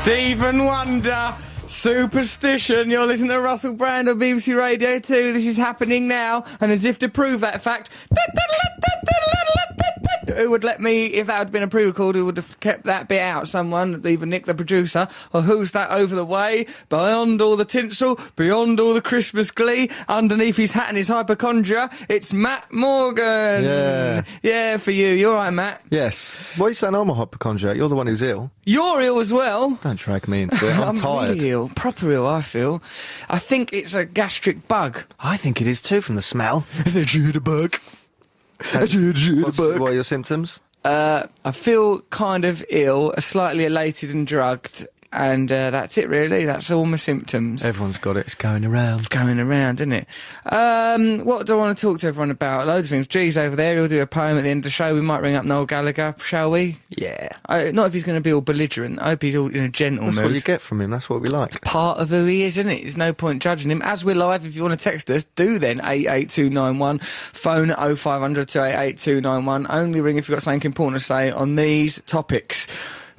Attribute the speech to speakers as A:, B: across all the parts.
A: Stephen Wonder, Superstition. You're listening to Russell Brand on BBC Radio 2. This is happening now, and as if to prove that fact, who would let me, if that had been a pre-record, who would have kept that bit out? Someone, either Nick the producer, or who's that over the way, beyond all the tinsel, beyond all the Christmas glee, underneath his hat and his hypochondria, it's Matt Morgan.
B: Yeah.
A: Yeah, for you. You all right, Matt?
B: Yes. Why are you saying I'm a hypochondriac? You're the one who's ill.
A: You're ill as well.
B: Don't drag me into it. I'm tired.
A: Really ill. Proper ill, I feel. I think it's a gastric bug.
B: I think it is too from the smell.
A: It's a jitterbug.
B: What are your symptoms?
A: I feel kind of ill, slightly elated and drugged, and that's it really. That's all my symptoms.
B: Everyone's got it. It's going around.
A: It's going around, isn't it? What do I want to talk to everyone about? Loads of things. G's over there. He'll do a poem at the end of the show. We might ring up Noel Gallagher, shall we?
B: Yeah.
A: Not if he's going to be all belligerent. I hope he's all in a gentle mood.
B: That's what you get from him. That's what we like.
A: Part of who he is, isn't it? There's no point judging him. As we're live, if you want to text us, do then, 88291. Phone 0500 288 291. Only ring if you've got something important to say on these topics.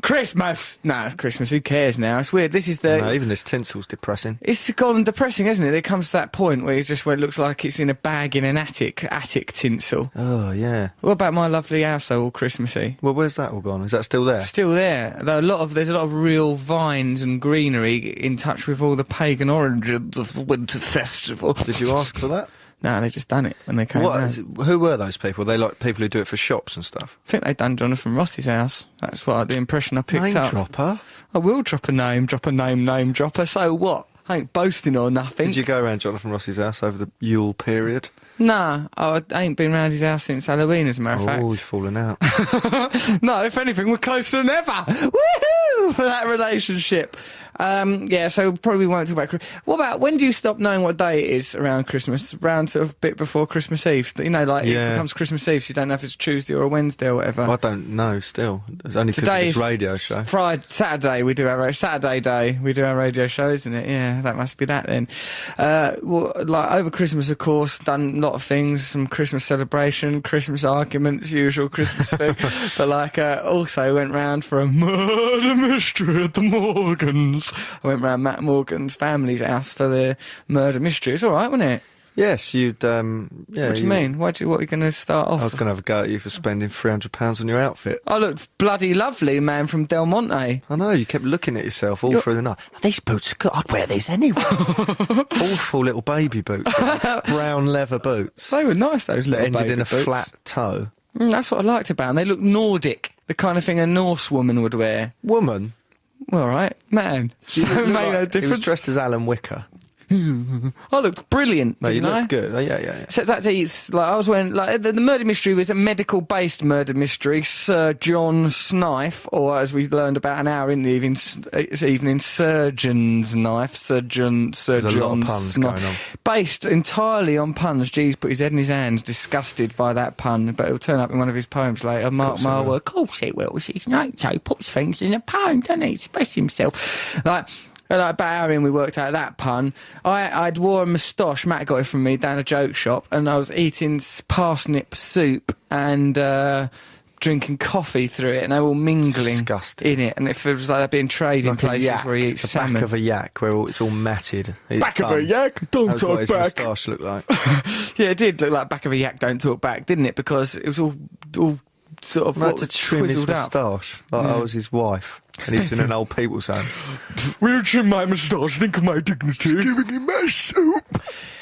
A: Christmas! No, Christmas, who cares now? It's weird. This is the...
B: No, even this tinsel's depressing.
A: It's gone depressing, hasn't it? It comes to that point where it's just where it looks like it's in a bag in an attic tinsel.
B: Oh, yeah.
A: What about my lovely house, though, all Christmassy?
B: Well, where's that all gone? Is that still there?
A: Still there. Though there's a lot of real vines and greenery in touch with all the pagan origins of the winter festival.
B: Did you ask for that?
A: No, they just done it when they came round.
B: Who were those people? They like people who do it for shops and stuff?
A: I think they'd done Jonathan Ross's house. That's the impression I picked up.
B: Name dropper?
A: I will drop a name dropper. So what? I ain't boasting or nothing.
B: Did you go around Jonathan Ross's house over the Yule period?
A: Nah, I ain't been round his house since Halloween, as a matter of fact.
B: Oh, he's fallen out.
A: No, if anything, we're closer than ever. Woohoo! For that relationship. Yeah, so probably won't talk about Christmas. What about, when do you stop knowing what day it is around Christmas? Around sort of a bit before Christmas Eve. You know, like,
B: yeah.
A: It becomes Christmas Eve, so you don't know if it's Tuesday or a Wednesday or whatever.
B: I don't know still. It's only because of this radio show.
A: Saturday we do our Saturday day we do our radio show, isn't it? Yeah, that must be that then. Well, like over Christmas, of course, done a lot of things, some Christmas celebration, Christmas arguments, usual Christmas thing. But like, also went round for a murder mystery at the Morgans. I went round Matt Morgan's family's house for the murder mystery. It's all right, wasn't it?
B: Yes, you'd, yeah.
A: What do you mean? What are you going to start off?
B: I was going to have a go at you for spending £300 on your outfit.
A: I looked bloody lovely, man, from Del Monte.
B: I know, you kept looking at yourself all through the night. These boots are good, I'd wear these anyway. Awful little baby boots. Brown leather boots.
A: They were nice, those little
B: that ended in a
A: boots.
B: flat toe.
A: That's what I liked about them. They look Nordic, the kind of thing a Norse woman would wear.
B: Woman?
A: Well, right, man. So it made no difference.
B: He was dressed as Alan Wicker.
A: I looked brilliant.
B: No, you
A: didn't I?
B: looked good. Oh, yeah.
A: Except actually, it's like I was wearing like the murder mystery was a medical-based murder mystery. Sir John Snife, or as we learned about an hour in the evening, Surgeon's Knife. Sir John Snife, based entirely on puns. G's put his head in his hands, disgusted by that pun, but it'll turn up in one of his poems later. Mark Marwell, of course it will. He's nature. He puts things in a poem, doesn't he? Express himself like. About an hour in, we worked out that pun. I'd wore a moustache. Matt got it from me down a joke shop, and I was eating parsnip soup and drinking coffee through it, and they were all mingling in it. And it feels like I've been trading like places where he eats salmon.
B: Back of a yak, where it's all matted.
A: Back of a yak, don't talk back.
B: That's what his moustache looked like.
A: Yeah, it did look like back of a yak, don't talk back, didn't it? Because it was all sort of
B: had to trim his moustache like I was his wife. And he was in an old people's home.
A: We'll trim my moustache, think of my dignity. Just giving him my soup.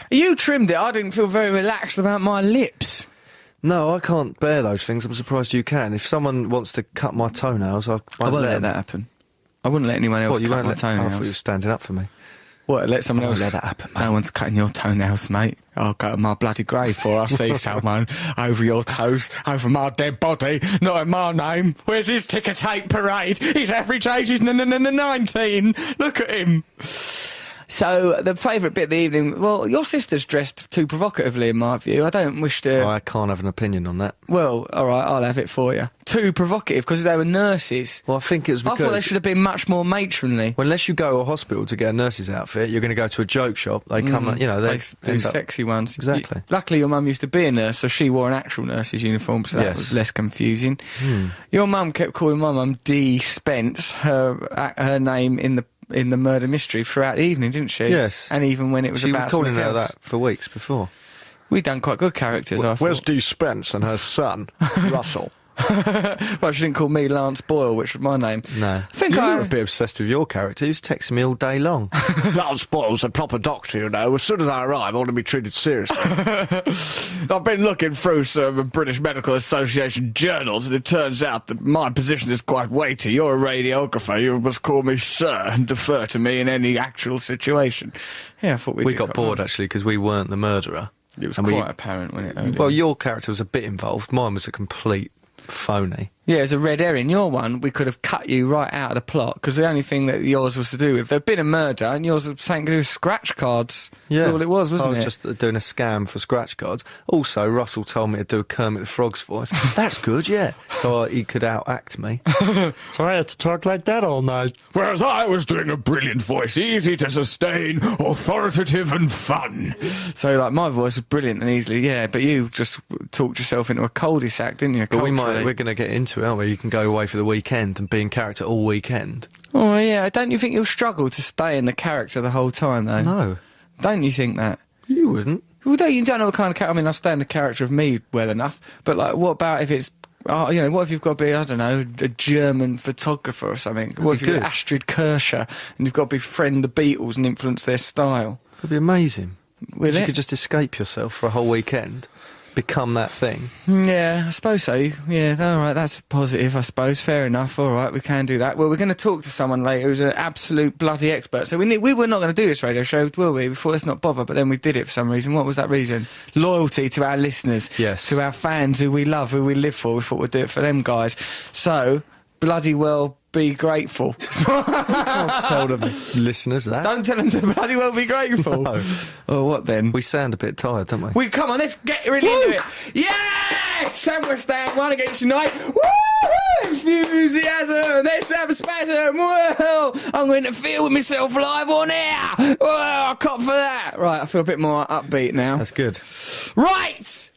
A: You trimmed it. I didn't feel very relaxed about my lips.
B: No, I can't bear those things. I'm surprised you can. If someone wants to cut my toenails, I won't let that
A: happen. I wouldn't let anyone else cut my toenails.
B: I thought you were standing up for me.
A: What, let someone else?
B: Let that happen, mate.
A: No one's cutting your toenails, mate. I'll go to my bloody grave for I see someone over your toes, over my dead body, not in my name. Where's his ticker tape parade? His average age is 19. Look at him. So the favourite bit of the evening, well, your sister's dressed too provocatively in my view. I don't wish to...
B: I can't have an opinion on that.
A: Well, all right, I'll have it for you. Too provocative because they were nurses.
B: Well, I think it was because...
A: I thought they should have been much more matronly.
B: Well, unless you go to a hospital to get a nurse's outfit, you're going to go to a joke shop. They come, they
A: do sexy ones.
B: Exactly.
A: Luckily, your mum used to be a nurse, so she wore an actual nurse's uniform, so that was less confusing. Your mum kept calling my mum D. Spence, her name in the murder mystery throughout the evening, didn't she?
B: Yes.
A: And even when it was about
B: something else. She was calling her
A: else.
B: that for weeks before.
A: We'd done quite good characters, I thought.
C: Where's Dee Spence and her son, Russell?
A: Well, she didn't call me Lance Boyle, which was my name.
B: No.
A: I think
B: you were a bit obsessed with your character. He was texting me all day long.
C: Lance Boyle's a proper doctor, you know. As soon as I arrive, I want to be treated seriously. I've been looking through some British Medical Association journals, and it turns out that my position is quite weighty. You're a radiographer. You must call me sir and defer to me in any actual situation.
A: Yeah, I thought
B: we got bored, actually, because we weren't the murderer.
A: It was quite apparent, wasn't it?
B: Well, your character was a bit involved. Mine was a complete phony.
A: Yeah, it's a red herring. Your one, we could have cut you right out of the plot, because the only thing that yours was to do with, there'd been a murder, and yours was something to do with scratch cards.
B: Yeah.
A: That's all it was, wasn't it?
B: I was just doing a scam for scratch cards. Also, Russell told me to do a Kermit the Frog's voice. That's good, yeah. So he could outact me.
D: So I had to talk like that all night.
C: Whereas I was doing a brilliant voice, easy to sustain, authoritative and fun.
A: So, like, my voice was brilliant and easily, yeah, but you just talked yourself into a cul-de-sac, didn't you?
B: But we're going to get into it, aren't we? You can go away for the weekend and be in character all weekend.
A: Oh, yeah. Don't you think you'll struggle to stay in the character the whole time, though?
B: No.
A: Don't you think that?
B: You wouldn't.
A: Well, you don't know what kind of character... I mean, I stay in the character of me well enough, but, like, what about if it's... what if you've got to be, I don't know, a German photographer or something? What if you're Astrid Kircher and you've got to befriend the Beatles and influence their style?
B: It'd be amazing.
A: Will it?
B: You could just escape yourself for a whole weekend. Become that thing.
A: Yeah, I suppose so. Yeah, all right, that's positive, I suppose. Fair enough. All right, we can do that. Well, we're going to talk to someone later who's an absolute bloody expert. So we were not going to do this radio show, were we? Before, let's not bother, but then we did it for some reason. What was that reason? Loyalty to our listeners.
B: Yes.
A: To our fans who we love, who we live for. We thought we'd do it for them guys. So, bloody well... be grateful.
B: Can't tell the listeners that.
A: Don't tell them to bloody well be grateful.
B: No.
A: Oh, what then?
B: We sound a bit tired, don't we?
A: Come on, let's get really into it. Yes! And we're staying one against tonight. Woo! Enthusiasm! Let's have a spasm! Well, I'm going to feel with myself live on air. Well, I cop for that. Right, I feel a bit more upbeat now.
B: That's good.
A: Right!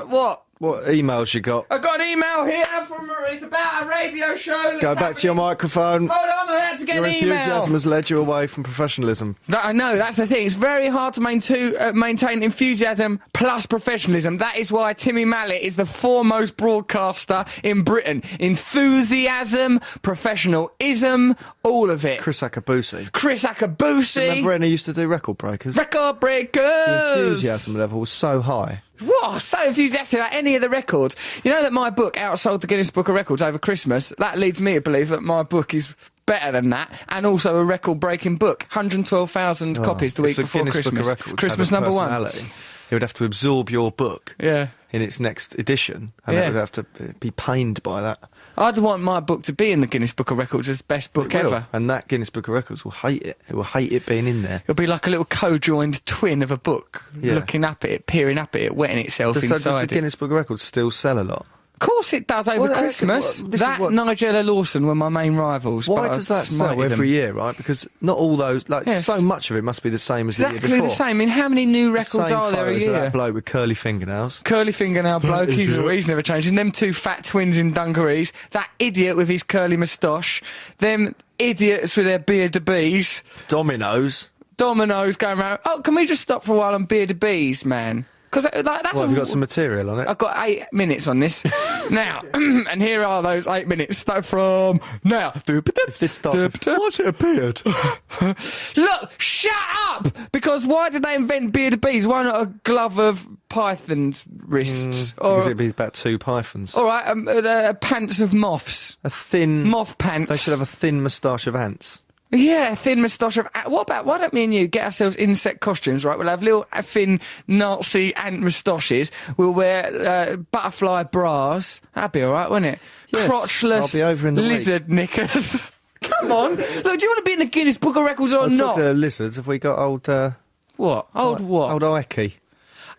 A: What?
B: What emails you got?
A: I got an email here from It's about a radio show.
B: Go back to your microphone.
A: Hold on, I had to get
B: your
A: an email.
B: enthusiasm has led you away from professionalism.
A: I know, that's the thing. It's very hard to maintain enthusiasm plus professionalism. That is why Timmy Mallet is the foremost broadcaster in Britain. Enthusiasm, professionalism, all of it.
B: Chris Akabusi.
A: Remember
B: when he used to do Record Breakers?
A: Record Breakers!
B: The enthusiasm level was so high.
A: Whoa, so enthusiastic about any of the records. You know that my book outsold the Guinness Book of Records over Christmas? That leads me to believe that my book is better than that, and also a record-breaking book. 112,000 copies the week before
B: Guinness
A: Christmas.
B: Book of Records
A: Christmas
B: had a
A: number one.
B: personality, it would have to absorb your book
A: in
B: its next edition, and it would have to be pained by that.
A: I'd want my book to be in the Guinness Book of Records as best book ever.
B: And that Guinness Book of Records will hate it. It will hate it being in there.
A: It'll be like a little co-joined twin of a book, looking up at it, peering up at it, wetting itself inside
B: does the Guinness Book of Records still sell a lot?
A: Of course it does over Christmas. Nigella Lawson were my main rivals.
B: Why does that sell every year, right? Because not all those, so much of it must be the same as the year before.
A: Exactly the same. I mean, how many new records are there a year?
B: That bloke with curly fingernails.
A: Curly fingernail bloke, he's never changed. And them two fat twins in dungarees, that idiot with his curly moustache, them idiots with their bearded bees.
B: Dominoes
A: going around. Oh, can we just stop for a while on bearded bees, man? Because that's
B: have you got some material on it?
A: I've got 8 minutes on this. Now, and here are those 8 minutes. Start from now.
B: If this starts, why's it a beard?
A: Look, shut up! Because why did they invent bearded bees? Why not a glove of python's wrists?
B: Because it'd be about 2 pythons.
A: All right, pants of moths.
B: A thin...
A: Moth pants.
B: They should have a thin moustache of ants.
A: Yeah, thin moustache of... Why don't me and you get ourselves insect costumes, right? We'll have little thin Nazi ant moustaches. We'll wear butterfly bras. That'd be all right, wouldn't it?
B: Yes,
A: Crotchless
B: I'll be over in the
A: lizard knickers.
B: Come
A: Come on. Look, do you want to be in the Guinness Book of Records or not?
B: Talking of lizards, have we got old...
A: What? Old what?
B: Old Ike.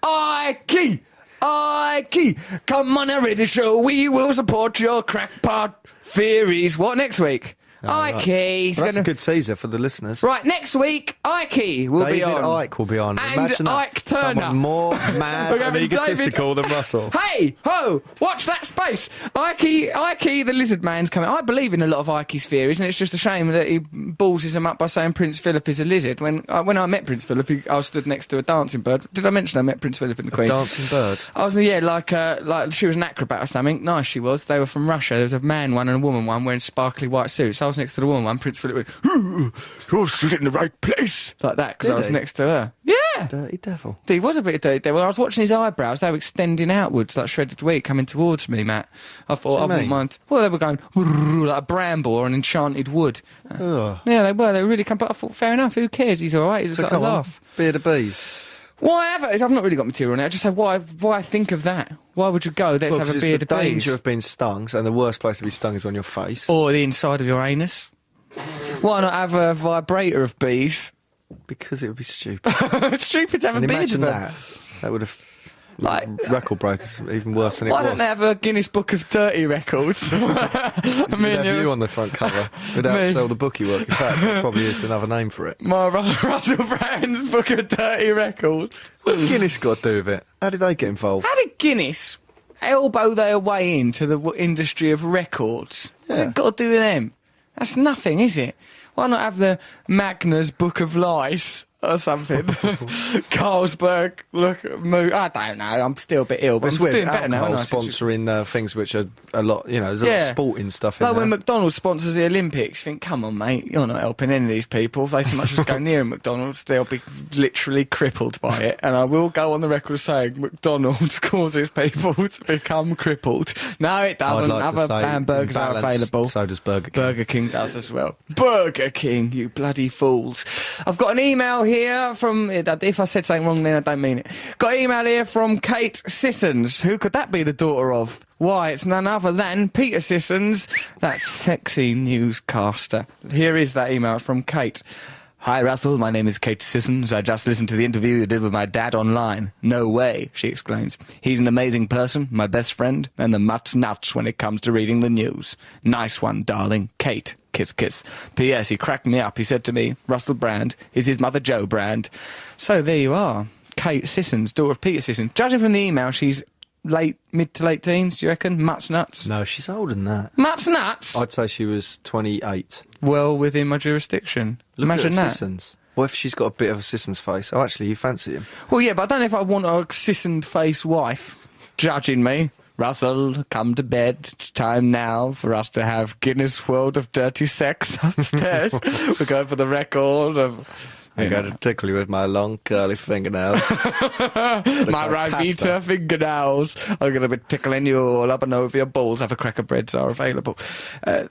A: Ike! Ike! Come on, a radio show. We will support your crackpot theories. What next week? Ike.
B: Well, that's a good teaser for the listeners.
A: Right, next week, Ike will be on.
B: David Ike will be on.
A: And
B: Imagine that.
A: Ike Turner.
B: Someone more mad and egotistical than Russell.
A: Hey, ho, watch that space. Ike, the lizard man's coming. I believe in a lot of Ike's theories, and it's just a shame that he ballses them up by saying Prince Philip is a lizard. When I met Prince Philip, I was stood next to a dancing bird. Did I mention I met Prince Philip and the Queen?
B: Dancing bird?
A: I was, like she was an acrobat or something. Nice she was. They were from Russia. There was a man one and a woman one wearing sparkly white suits. I was next to the woman one. Prince Philip went, you're stood in the right place. Like that, because I was next to her. Yeah.
B: Dirty devil.
A: He was a bit of dirty devil. I was watching his eyebrows. They were extending outwards like shredded wheat coming towards me, Matt. I thought, I wouldn't mind. Well, they were going like a bramble or an enchanted wood.
B: Ugh.
A: Yeah, they were. They were really come. But I thought, fair enough. Who cares? He's all right. He's just like a laugh.
B: Beard of bees.
A: Why have it? I've not really got material on it. I just said, why think of that? Why would you go? Let's have a beard of bees.
B: The danger of being stung, and the worst place to be stung is on your face.
A: Or the inside of your anus. Why not have a vibrator of bees?
B: Because it would be stupid.
A: It's stupid to have a beard of
B: imagine
A: them.
B: that would have... Like record breakers, even worse than it was.
A: Why don't they have a Guinness Book of Dirty Records?
B: I mean, have you on the front cover. We'd outsell the bookie work. In fact, there probably is another name for it.
A: My Russell Brand's Book of Dirty Records.
B: What's Guinness got to do with it? How did they get involved?
A: How did Guinness elbow their way into the industry of records? What's it got to do with them? That's nothing, is it? Why not have the Magna's Book of Lies or something? Carlsberg, I don't know. I'm still a bit ill, but I'm doing better now.
B: Sponsoring things which are a lot, there's a lot of sporting stuff in
A: like
B: there.
A: when McDonald's sponsors the Olympics, you think, come on, mate, you're not helping any of these people. If they so much as go near a McDonald's, they'll be literally crippled by it. And I will go on the record saying McDonald's causes people to become crippled. No, it doesn't. Other hamburgers are available.
B: So does Burger King.
A: Burger King does as well. Burger King, you bloody fools. I've got an email here from, if I said something wrong then I don't mean it. Got an email here from Kate Sissons. Who could that be the daughter of? Why, it's none other than Peter Sissons, that sexy newscaster. Here is that email from Kate. Hi, Russell. My name is Kate Sissons. I just listened to the interview you did with my dad online. No way, she exclaims. He's an amazing person, my best friend, and the mutt's nuts when it comes to reading the news. Nice one, darling. Kate. Kiss, kiss. P.S. He cracked me up. He said to me, Russell Brand is his mother Jo Brand. So there you are. Kate Sissons, daughter of Peter Sissons. Judging from the email, she's mid to late teens, do you reckon? Mutt's nuts?
B: No, she's older than that.
A: Mutt's nuts?
B: I'd say she was 28.
A: Well within my jurisdiction.
B: Look
A: Imagine
B: at
A: that.
B: Sissons. What if she's got a bit of a Sissons face? Oh, actually, you fancy him.
A: Well, yeah, but I don't know if I want a Sissoned face wife judging me. Russell, come to bed. It's time now for us to have Guinness World of Dirty Sex upstairs. We're going for the record of...
B: I'm going to tickle you with my long curly fingernails.
A: My Rivita fingernails. I'm going to be tickling you all up and over your balls. Other cracker breads are available. I'd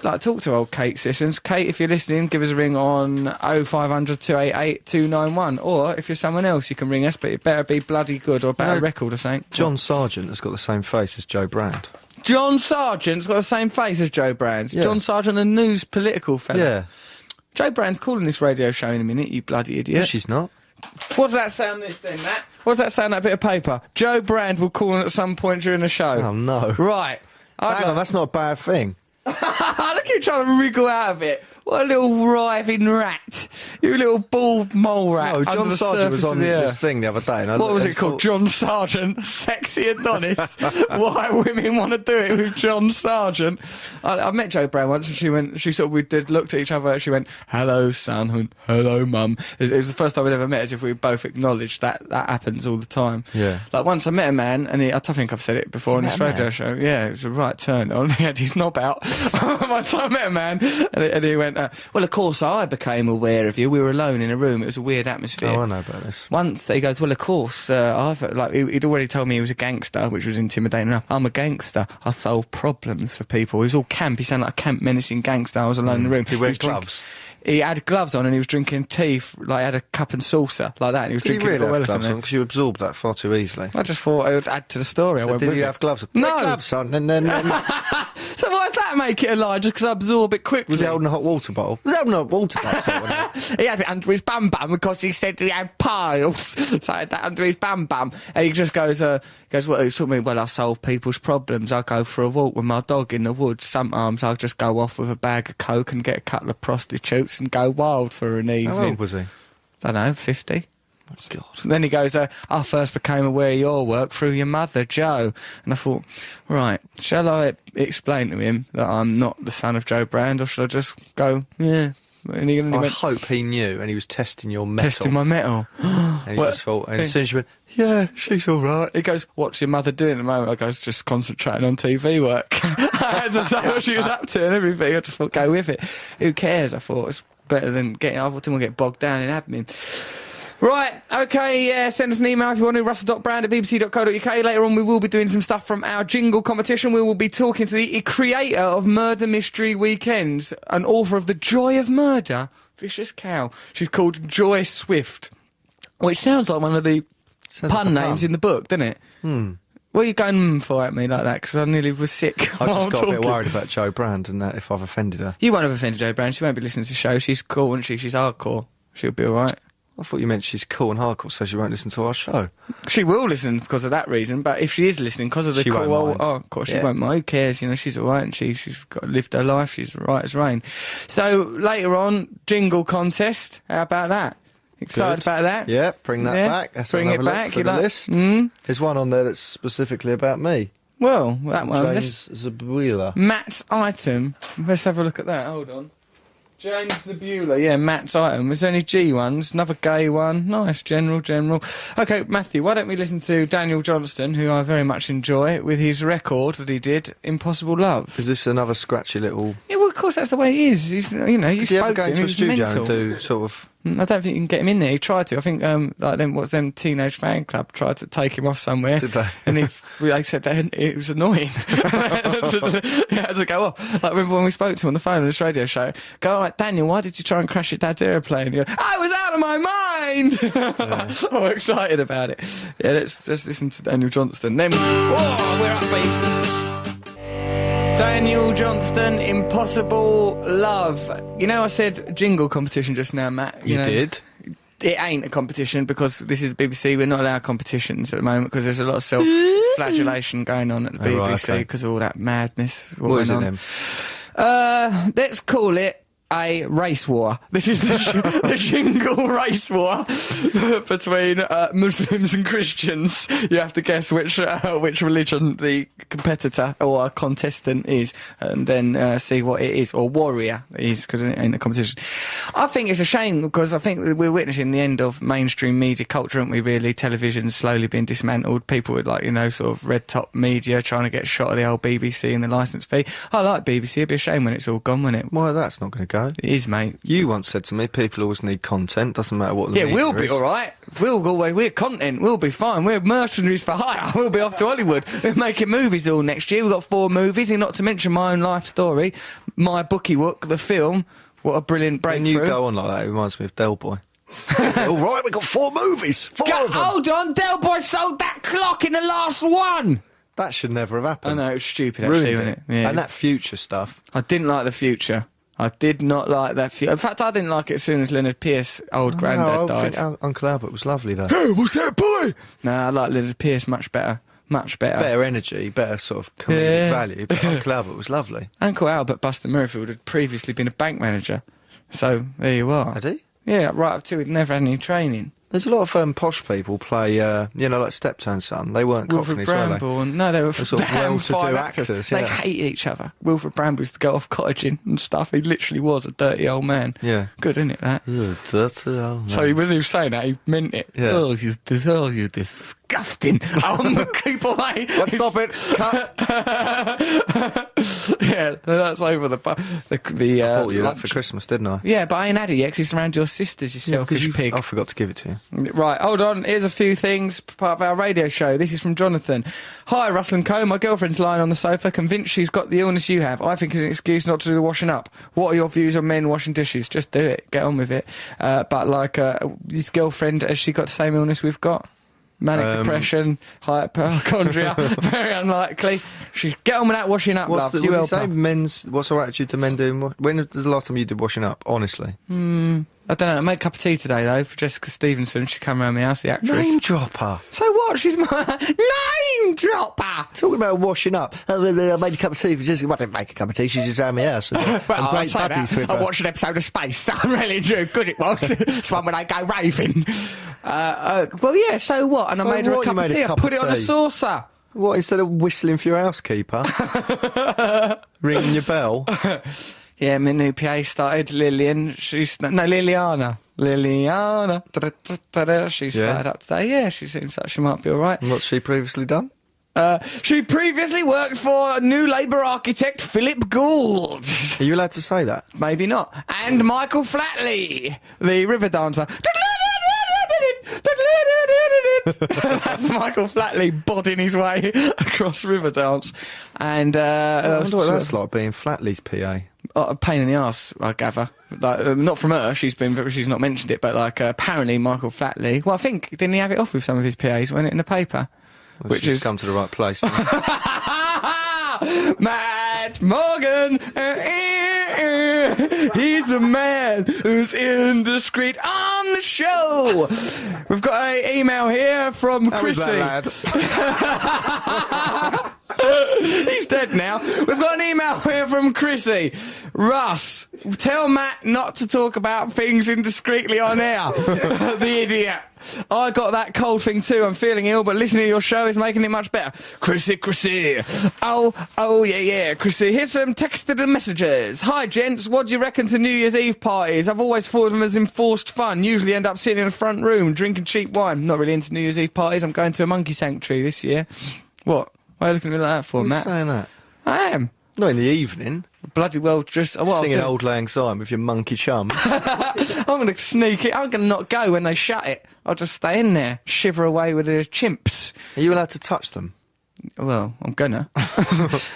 A: like to talk to old Kate Sissons. Kate, if you're listening, give us a ring on 0500 288 291. Or if you're someone else, you can ring us, but it better be bloody good or a better record or something.
B: John Sargent has got the same face as Jo Brand.
A: John Sargent's got the same face as Jo Brand.
B: Yeah.
A: John Sargent, a news political fella.
B: Yeah.
A: Jo Brand's calling this radio show in a minute, you bloody idiot.
B: No, she's not.
A: What does that say on this then, Matt? What does that say on that bit of paper? Jo Brand will call in at some point during the show.
B: Oh, no.
A: Right.
B: Hang on, that's not a bad thing.
A: Look at you trying to wriggle out of it. What a little writhing rat. You little bald mole rat.
B: No, John Sargent was on this thing the other day. And
A: what was it called? John Sargent, Sexy Adonis. Why women want to do it with John Sargent. I met Jo Brand once and we looked at each other and she went, hello, son, and hello, mum. It was the first time we'd ever met, as if we both acknowledged that happens all the time.
B: Yeah.
A: Like once I met a man, and I think I've said it before on this radio show. Yeah, it was a right turn on. He had his knob out. Once I met a man, and he went, well, of course, I became aware of you. We were alone in a room. It was a weird atmosphere.
B: Oh, I know about this.
A: Once he goes, well, of course, he'd already told me he was a gangster, which was intimidating enough. I'm a gangster. I solve problems for people. He was all camp. He sounded like a camp menacing gangster. I was alone in the room.
B: Did he wear gloves?
A: He had gloves on and he was drinking tea, had a cup and saucer like that. And he was drinking.
B: Did he really have gloves on? Because you absorbed that far too easily.
A: I just thought it would add to the story.
B: So did you have gloves on?
A: No.
B: Gloves on, and then...
A: So what's that, make it a lie just because I absorb it quickly.
B: Was he holding a hot water bottle? Was he holding a water bottle?
A: He had it under his bum because he said he had piles. So he had that under his bum. And he just goes, well, it's me. Well, I solve people's problems. I go for a walk with my dog in the woods. Sometimes I'll just go off with a bag of coke and get a couple of prostitutes and go wild for an evening.
B: How old was he?
A: I don't know, 50.
B: Oh, God.
A: And then he goes, I first became aware of your work through your mother, Jo. And I thought, right, shall I explain to him that I'm not the son of Joe Brand, or should I just go, yeah? And he
B: I
A: went,
B: hope he knew and he was testing your metal.
A: testing my metal.
B: And he just thought, and as soon as you went, yeah, she's all right.
A: He goes, what's your mother doing at the moment? I goes, just concentrating on TV work. I had to say what she was up to and everything. I just thought, go with it. Who cares? I thought it's better than I didn't want to get bogged down in admin. Right, okay, yeah, send us an email if you want to, russell.brand@bbc.co.uk. Later on we will be doing some stuff from our jingle competition. We will be talking to the creator of Murder Mystery Weekends, an author of The Joy of Murder, Vicious Cow. She's called Joy Swift, which sounds like one of the pun names in the book, doesn't it? What are you going for at me like that? Because I nearly was sick.
B: I
A: while
B: just got a bit
A: talking.
B: worried about Joe Brand and if I've offended her.
A: You won't have offended Jo Brand. She won't be listening to the show. She's cool, isn't she? She's hardcore. She'll be all right.
B: I thought you meant she's cool and hardcore, so she won't listen to our show.
A: She will listen because of that reason, but if she is listening because of the
B: She won't mind.
A: of course she
B: Yeah.
A: won't mind. Who cares? You know, she's all right and she's got lived her life. She's right as rain. So later on, jingle contest. How about that? Excited
B: Good.
A: about that?
B: Yeah, bring that
A: Yeah,
B: back. Let's
A: bring
B: have
A: it
B: a look
A: back,
B: for
A: you
B: the
A: like-
B: list.
A: Mm.
B: There's one on there that's specifically about me.
A: Well, that one.
B: James Zabuela.
A: Matt's item. Let's have a look at that. Hold on. James Zabula, yeah, Matt's item. Was there any G ones? Another gay one. Nice, general. Okay, Matthew, why don't we listen to Daniel Johnston, who I very much enjoy, with his record that he did, Impossible Love.
B: Is this another scratchy little...
A: Yeah, well, of course, that's the way he is. He's, you know, you
B: Did you ever
A: spoke
B: go
A: to him,
B: into a
A: he's
B: studio
A: mental.
B: and do sort of...
A: I don't think you can get him in there. He tried to. I think, like them Teenage Fan Club tried to take him off somewhere.
B: Did they?
A: And they said that it was annoying. He had to go off. Like, remember when we spoke to him on the phone on this radio show? Go, all right, Daniel, why did you try and crash your dad's aeroplane? You go, I was out of my mind! I'm excited about it. Yeah, let's just listen to Daniel Johnston. Then, whoa, we're upbeat. Daniel Johnston, Impossible Love. You know, I said jingle competition just now, Matt.
B: You
A: know,
B: did?
A: It ain't a competition because this is the BBC. We're not allowed competitions at the moment because there's a lot of self-flagellation going on at the
B: Oh, right,
A: BBC
B: okay.
A: because of all that madness.
B: What is it
A: went
B: then?
A: on. Let's call it a race war. This is the jingle race war between Muslims and Christians. You have to guess which religion the competitor or contestant is, and then see what it is, or warrior it is, because it ain't a competition. I think it's a shame because I think we're witnessing the end of mainstream media culture, aren't we? Really, television's slowly being dismantled. People with sort of red top media trying to get a shot of the old BBC and the licence fee. I like BBC. It'd be a shame when it's all gone, wouldn't it?
B: Well, that's not going to go.
A: It is, mate.
B: You once said to me, people always need content, doesn't matter what the
A: Yeah,
B: media
A: we'll be
B: is.
A: all right. We'll go away. We're content. We'll be fine. We're mercenaries for hire. We'll be off to Hollywood. We're making movies all next year. We've got 4 movies, and not to mention My Own Life Story, My Bookie Wook, the film. What a brilliant
B: When
A: breakthrough.
B: you go on like that, it reminds me of Del Boy. All right, we've got 4 movies. 4 of them.
A: Hold on, Del Boy sold that clock in the last one.
B: That should never have
A: I
B: happened.
A: know, it was stupid, actually,
B: Ruined
A: wasn't
B: it.
A: it? Yeah.
B: And that future stuff.
A: I didn't like the future. I did not like that. In fact, I didn't like it as soon as Leonard Pearce, old granddad,
B: I
A: died.
B: think Uncle Albert was lovely, though.
A: Hey, what's that, boy? Nah, I like Leonard Pearce much better. Much better.
B: Better energy, better sort of comedic value, but Uncle Albert was lovely.
A: Uncle Albert Buster Merrifield had previously been a bank manager. So, there you are.
B: Had he?
A: Yeah, right up to he'd never had any training.
B: There's a lot of posh people play, like Steptoe Son. They weren't
A: Wilfred
B: cockneys, were they?
A: Bramble, and no, they were
B: They're sort of
A: damn
B: well-to-do
A: fine
B: actors,
A: They
B: yeah.
A: hate each other. Wilfred Bramble used to go off cottaging and stuff. He literally was a dirty old man.
B: Yeah.
A: Good, isn't it, that?
B: Ugh, dirty old
A: So
B: man.
A: when he was saying that, he meant it.
B: Yeah.
A: Oh, you disgusting. Keep away.
B: Stop it. Cut.
A: Yeah, that's over the
B: Bought you that
A: lunch.
B: for Christmas, didn't I?
A: Yeah, but I ain't had it yet 'cause it's around your sisters, you selfish pig.
B: I forgot to give it to you.
A: Right, hold on. Here's a few things, part of our radio show. This is from Jonathan. Hi, Russell and Co. My girlfriend's lying on the sofa, convinced she's got the illness you have. I think it's an excuse not to do the washing up. What are your views on men washing dishes? Just do it. Get on with it. But, his girlfriend, has she got the same illness we've got? Manic depression, hypochondria, very unlikely. She get on with that washing up, love.
B: What do you say? What's our attitude to men doing? When was the last time you did washing up? Honestly,
A: I don't know. I made a cup of tea today though for Jessica Stevenson. She came around my house, the actress.
B: name dropper.
A: So what? She's my name dropper.
B: Talking about washing up. I made a cup of tea. She didn't make a cup of tea. She just around my house. And,
A: Well,
B: and great buddies with
C: I
B: her.
C: watched an episode of Space. I really enjoyed good it was. It's one when they go raving.
A: Well, yeah. So what? And
B: So
A: I made her a
B: what?
A: cup
B: You
A: of
B: made a
A: tea. I
B: cup
A: put
B: of
A: it on a
B: tea?
A: saucer.
B: What, instead of whistling for your housekeeper? Ringing your bell?
A: Yeah, my new PA started, Liliana. Liliana. She started up today. Yeah, she seems like she might be all right.
B: And what's she previously done?
A: She previously worked for new Labour architect Philip Gould.
B: Are you allowed to say that?
A: Maybe not. And Michael Flatley, the river dancer. That's Michael Flatley bodding his way across Riverdance. And
B: I wonder what that's like, being Flatley's PA.
A: a pain in the arse, I gather. Like, not from her, she's not mentioned it, but like apparently Michael Flatley. Well, I think didn't he have it off with some of his PAs? Wasn't it in the paper?
B: Well,
A: Which
B: she's
A: is
B: come to the right place.
A: Matt Morgan. He's a man who's indiscreet on the show. We've got an email here from Chrissy. He's dead now. We've got an email here from Chrissy. Russ, tell Matt not to talk about things indiscreetly on air. The idiot. I got that cold thing too. I'm feeling ill, but listening to your show is making it much better. Chrissy. Oh, yeah. Chrissy, here's some texted and messages. Hi, gents. What do you reckon to New Year's Eve parties? I've always thought of them as enforced fun. Usually end up sitting in the front room, drinking cheap wine. Not really into New Year's Eve parties. I'm going to a monkey sanctuary this year. What? Why are you looking at me like that for,
B: Who's
A: Matt?
B: saying that?
A: I am.
B: Not in the evening.
A: Bloody well just...
B: Singing Old Lang Syne with your monkey chum.
A: I'm going to sneak it. I'm going to not go when they shut it. I'll just stay in there, shiver away with the chimps.
B: Are you allowed to touch them?
A: Well, I'm gonna.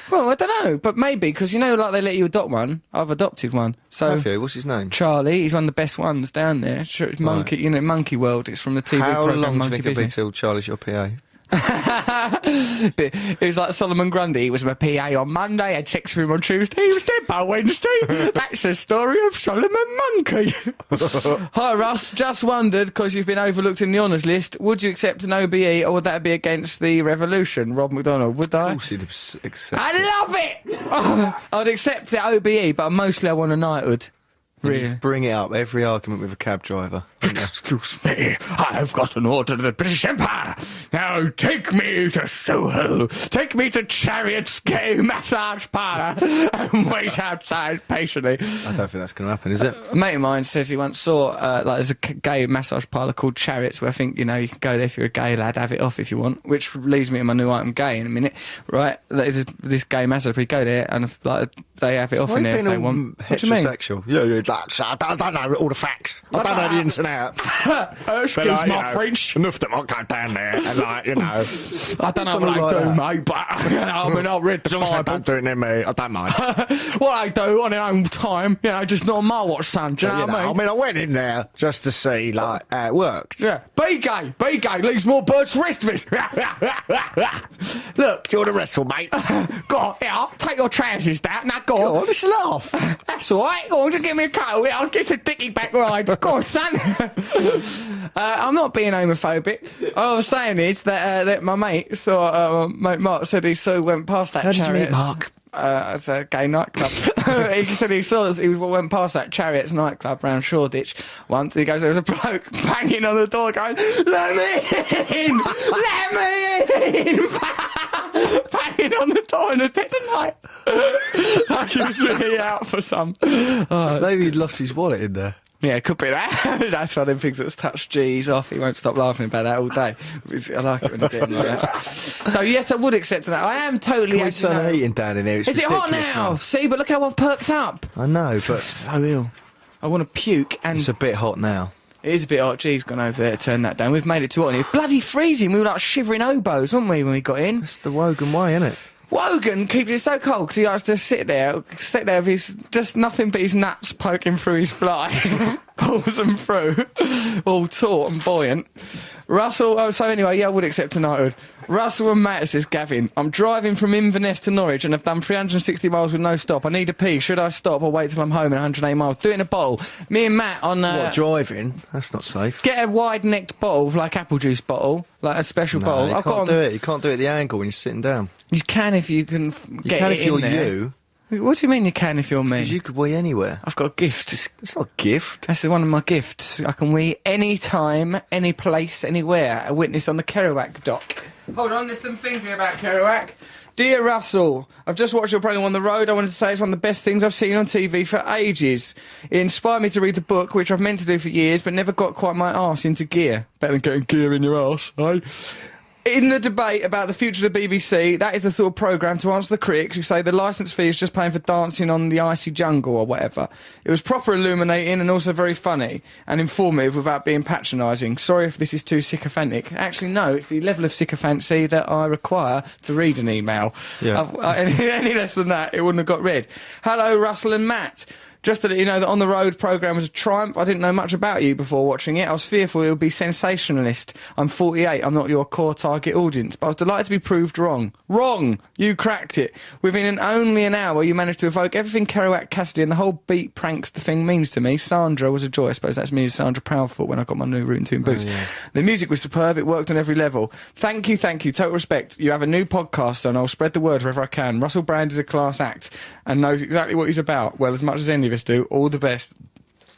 A: Well, I don't know, but maybe, because you know, like they let you adopt one. I've adopted one. So
B: Have you? What's his name?
A: Charlie, he's one of the best ones down there. It's Monkey,
B: Right.
A: You know, Monkey World. It's from the TV
B: How
A: program
B: long do you
A: Monkey
B: think it'll be
A: Business.
B: till Charlie's your PA?
A: But it was like Solomon Grundy. He was my PA on Monday, had sex with him on Tuesday, he was dead by Wednesday. That's the story of Solomon Monkey. Hi Russ, just wondered, because you've been overlooked in the honours list, would you accept an OBE or would that be against the revolution? Rob McDonald, would I?
B: Of course he'd accept it.
A: I love it! I'd accept it OBE, but mostly I want a knighthood. Really?
B: Bring it up, every argument with a cab driver.
C: Excuse me, I've got an order to the British Empire. Now take me to Soho. Take me to Chariot's gay massage parlour and wait outside patiently.
B: I don't think that's going to happen, is it?
A: A mate of mine says he once saw, like, there's a gay massage parlour called Chariots where I think, you know, you can go there if you're a gay lad, have it off if you want, which leads me to my new item, gay, in a minute, right? There's this gay massage, we go there and, like, they have it off
B: Why
A: in
B: are you
A: there if
B: being
A: they
B: all
A: want. What do you mean?
B: heterosexual? Yeah, that's, I don't know all the facts. I don't know the ins and outs.
C: Excuse my French. Enough that might go down there and, like, you know, I don't know what
B: Kinda
C: I
B: like
C: do,
B: that.
C: mate, but, you know, I mean, I'll read the
B: As long as they
C: Bible.
B: don't do it near me, I don't mind.
C: What I do on their own time, you know, just not on my watch, son. Do you know
B: You
C: what I mean?
B: I went in there just to see, like, how it worked.
C: Yeah, be gay, leaves more birds for the rest of us. Look,
B: Do you want to wrestle, mate?
C: go on, yeah, take your trousers down. Now go on.
B: let's laugh.
C: That's all right. Go on, just give me a cut. Yeah, I'll get a dicky back ride. Go on, son.
A: I'm not being homophobic. All I was saying is that my mate saw, mate Mark said he went past that
B: How did you meet
A: Chariots.
B: Mark?
A: It's a gay nightclub. He said he went past that Chariots nightclub round Shoreditch once. He goes, there was a bloke banging on the door going, let me in! Let me in! Banging on the door in the dead of night. Like he was really out for some.
B: Maybe he'd lost his wallet in there.
A: Yeah, it could be that. That's one of them things that's touched G's off. He won't stop laughing about that all day. I like it when you get him like that. So, yes, I would accept that. I am totally...
B: Can we
A: as you
B: turn
A: know-
B: the heating down in here? It's
A: Is it hot
B: ridiculous
A: now? See, but look how I've perked up.
B: I know, but
A: So ill. I want to puke, and
B: it's a bit hot now.
A: it is a bit hot. G's gone over there to turn that down. We've made it too hot. It's bloody freezing. We were like shivering oboes, weren't we, when we got in?
B: It's the Wogan way, isn't it?
A: Wogan keeps it so cold because he likes to sit there with his, just nothing but his nuts poking through his fly. Pulls them through, all taut and buoyant. Russell, so anyway, I would accept a knighthood. Russell and Matt, says Gavin, I'm driving from Inverness to Norwich and I've done 360 miles with no stop. I need a pee. Should I stop or wait till I'm home in 108 miles? Do it in a bottle. Me and Matt on...
B: What, driving? That's not safe.
A: Get a wide-necked bottle, like apple juice bottle, like a special bottle.
B: You can't do it. You can't do it at the angle when you're sitting down.
A: You can if you can
B: You
A: get
B: can
A: it
B: if you're
A: in there.
B: you.
A: What do you mean you can if you're me?
B: Because you could wee anywhere.
A: I've got a gift.
B: It's not a gift.
A: That's one of my gifts. I can wee any time, any place, anywhere. A witness on the Kerouac doc. Hold on, there's some things here about Kerouac. Dear Russell, I've just watched your programme on the road. I wanted to say it's one of the best things I've seen on TV for ages. It inspired me to read the book, which I've meant to do for years, but never got quite my arse into gear. Better than getting gear in your arse, eh? In the debate about the future of the BBC, that is the sort of programme to answer the critics who say the licence fee is just paying for dancing on the icy jungle or whatever. It was proper illuminating and also very funny and informative without being patronising. Sorry if this is too sycophantic. Actually, no, it's the level of sycophancy that I require to read an email.
B: Yeah.
A: Any less than that, it wouldn't have got read. Hello, Russell and Matt. Just to let you know that On the Road programme was a triumph. I didn't know much about you before watching it. I was fearful it would be sensationalist. I'm 48. I'm not your core target audience. But I was delighted to be proved wrong. Wrong! You cracked it. Within only an hour, you managed to evoke everything Kerouac, Cassidy and the whole beat pranks the thing means to me. Sandra was a joy. I suppose that's me as Sandra Proudfoot when I got my new Rootin' Tune boots.
B: yeah.
A: The music was superb. It worked on every level. Thank you. Total respect. You have a new podcast and I'll spread the word wherever I can. Russell Brand is a class act and knows exactly what he's about. Well, as much as any of us do. All the best.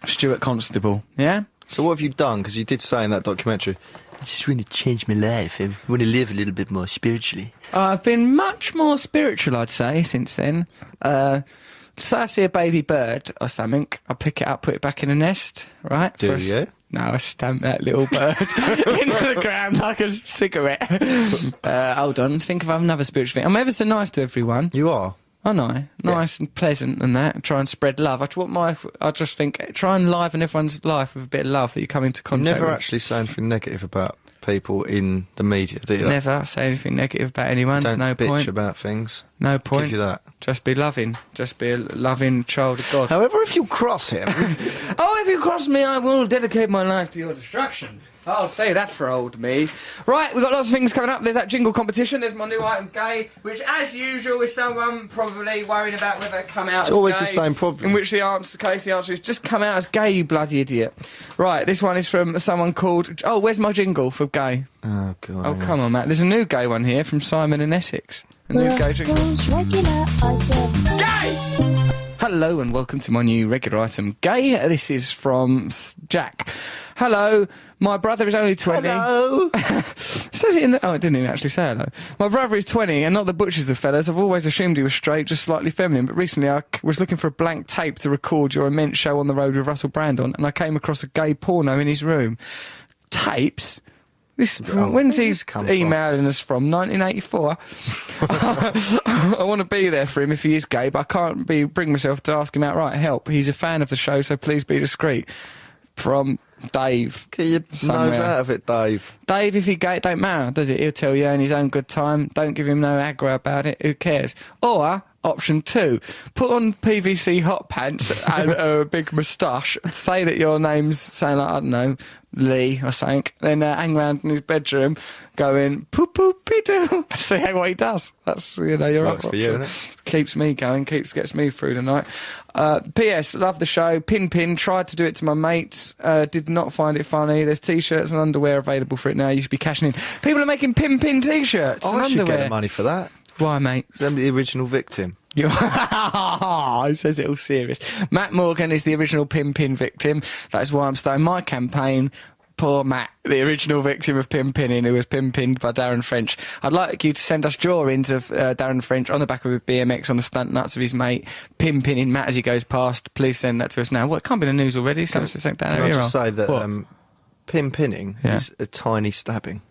A: Stuart Constable. Yeah?
B: So what have you done? Because you did say in that documentary, I just want to change my life. I want to live a little bit more spiritually.
A: I've been much more spiritual, I'd say, since then. So I see a baby bird or something, I'll pick it up, put it back in a nest, right?
B: Do you?
A: No, I stamp that little bird into the ground like a cigarette. Hold on, think of another spiritual thing. I'm ever so nice to everyone.
B: You are?
A: I know, nice and pleasant and that. Try and spread love. I just think, try and liven everyone's life with a bit of love that you come into
B: You
A: contact
B: never
A: with.
B: actually say anything negative about people in the media, do you?
A: Never say anything negative about anyone.
B: Don't
A: There's no
B: bitch
A: point.
B: about things.
A: No
B: I'll
A: point.
B: give you that.
A: Just be loving. Just be a loving child of God.
B: However, if you cross him...
A: Oh, if you cross me, I will dedicate my life to your destruction. I'll say that's for old me. Right, we've got lots of things coming up. There's that jingle competition. There's my new item, Gay, which, as usual, is someone probably worrying about whether it come out
B: It's
A: as
B: always
A: gay,
B: the same problem.
A: In which the answer is just come out as gay, you bloody idiot. Right, this one is from someone called... Oh, where's my jingle for Gay?
B: Oh, God.
A: Oh, come on, Matt. There's a new gay one here from Simon in Essex. A new gay jingle.
E: Russell's regular item.
A: Gay! Hello and welcome to my new regular item, Gay. This is from Jack. Hello, my brother is only 20.
B: Hello!
A: Says it in the... Oh, it didn't even actually say hello. My brother is 20 and not the butchers of fellas. I've always assumed he was straight, just slightly feminine. But recently I was looking for a blank tape to record your immense show On the Road with Russell Brand on, and I came across a gay porno in his room. Tapes? When's he emailing us from? 1984? I want to be there for him if he is gay, but I can't bring myself to ask him outright help. He's a fan of the show, so please be discreet. From Dave.
B: Get your
A: somewhere.
B: nose out of it, Dave.
A: Dave, if he's gay, it don't matter, does it? He'll tell you in his own good time. Don't give him no aggro about it. Who cares? Or... Option 2, put on PVC hot pants and a big moustache, say that your name's, saying like, I don't know, Lee or something, then hang around in his bedroom going, poo-poo-pee-doo, see what he does. That's, your
B: Works
A: other
B: for you,
A: option.
B: innit?
A: Keeps me going, gets me through the night. P.S. Love the show. Pin, tried to do it to my mates, did not find it funny. There's T-shirts and underwear available for it now. You should be cashing in. People are making pin T-shirts and
B: I should
A: underwear.
B: get the money for that.
A: Why, mate?
B: Because I'm the original victim.
A: He says it all serious. Matt Morgan is the original Pin victim. That is why I'm starting my campaign. Poor Matt, the original victim of pin-pinning, who was pin-pinned by Darren French. I'd like you to send us drawings of Darren French on the back of a BMX on the stunt nuts of his mate, pin-pinning Matt as he goes past. Please send that to us now. Well, it can't be in the news already.
B: Can I just say that pin-pinning is a tiny stabbing?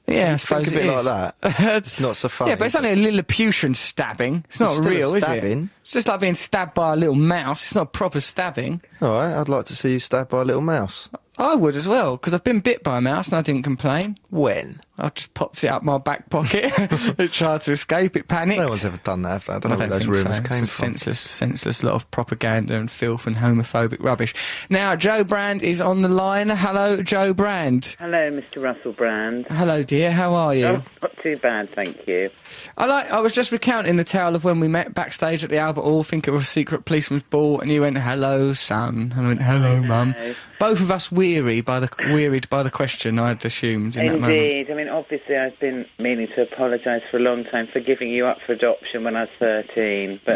A: Yeah, I suppose
B: Think of
A: it
B: it
A: is.
B: like that. It's not so funny.
A: Yeah, but it's only a Lilliputian stabbing. It's not
B: It's still a
A: real, is it?
B: stabbing.
A: It's just like being stabbed by a little mouse. It's not proper stabbing.
B: All right, I'd like to see you stabbed by a little mouse.
A: I would as well, because I've been bit by a mouse and I didn't complain.
B: When?
A: I just popped it up my back pocket. It tried to escape. It panicked.
B: No one's ever done that, have they? I don't know where those
A: think
B: rumours
A: so.
B: came
A: It's a
B: from.
A: senseless lot of propaganda and filth and homophobic rubbish. Now, Joe Brand is on the line. Hello, Joe Brand.
F: Hello, Mr. Russell Brand.
A: Hello, dear. How are you?
F: Oh, not too bad, thank you.
A: I was just recounting the tale of when we met backstage at the Albert Hall, think it was a secret policeman's ball, and you went, "Hello, son," and I went, "Hello, mum." Both of us wearied by the question I'd assumed in that moment.
F: Indeed. I mean, obviously, I've been meaning to apologise for a long time for giving you up for adoption when I was 13, but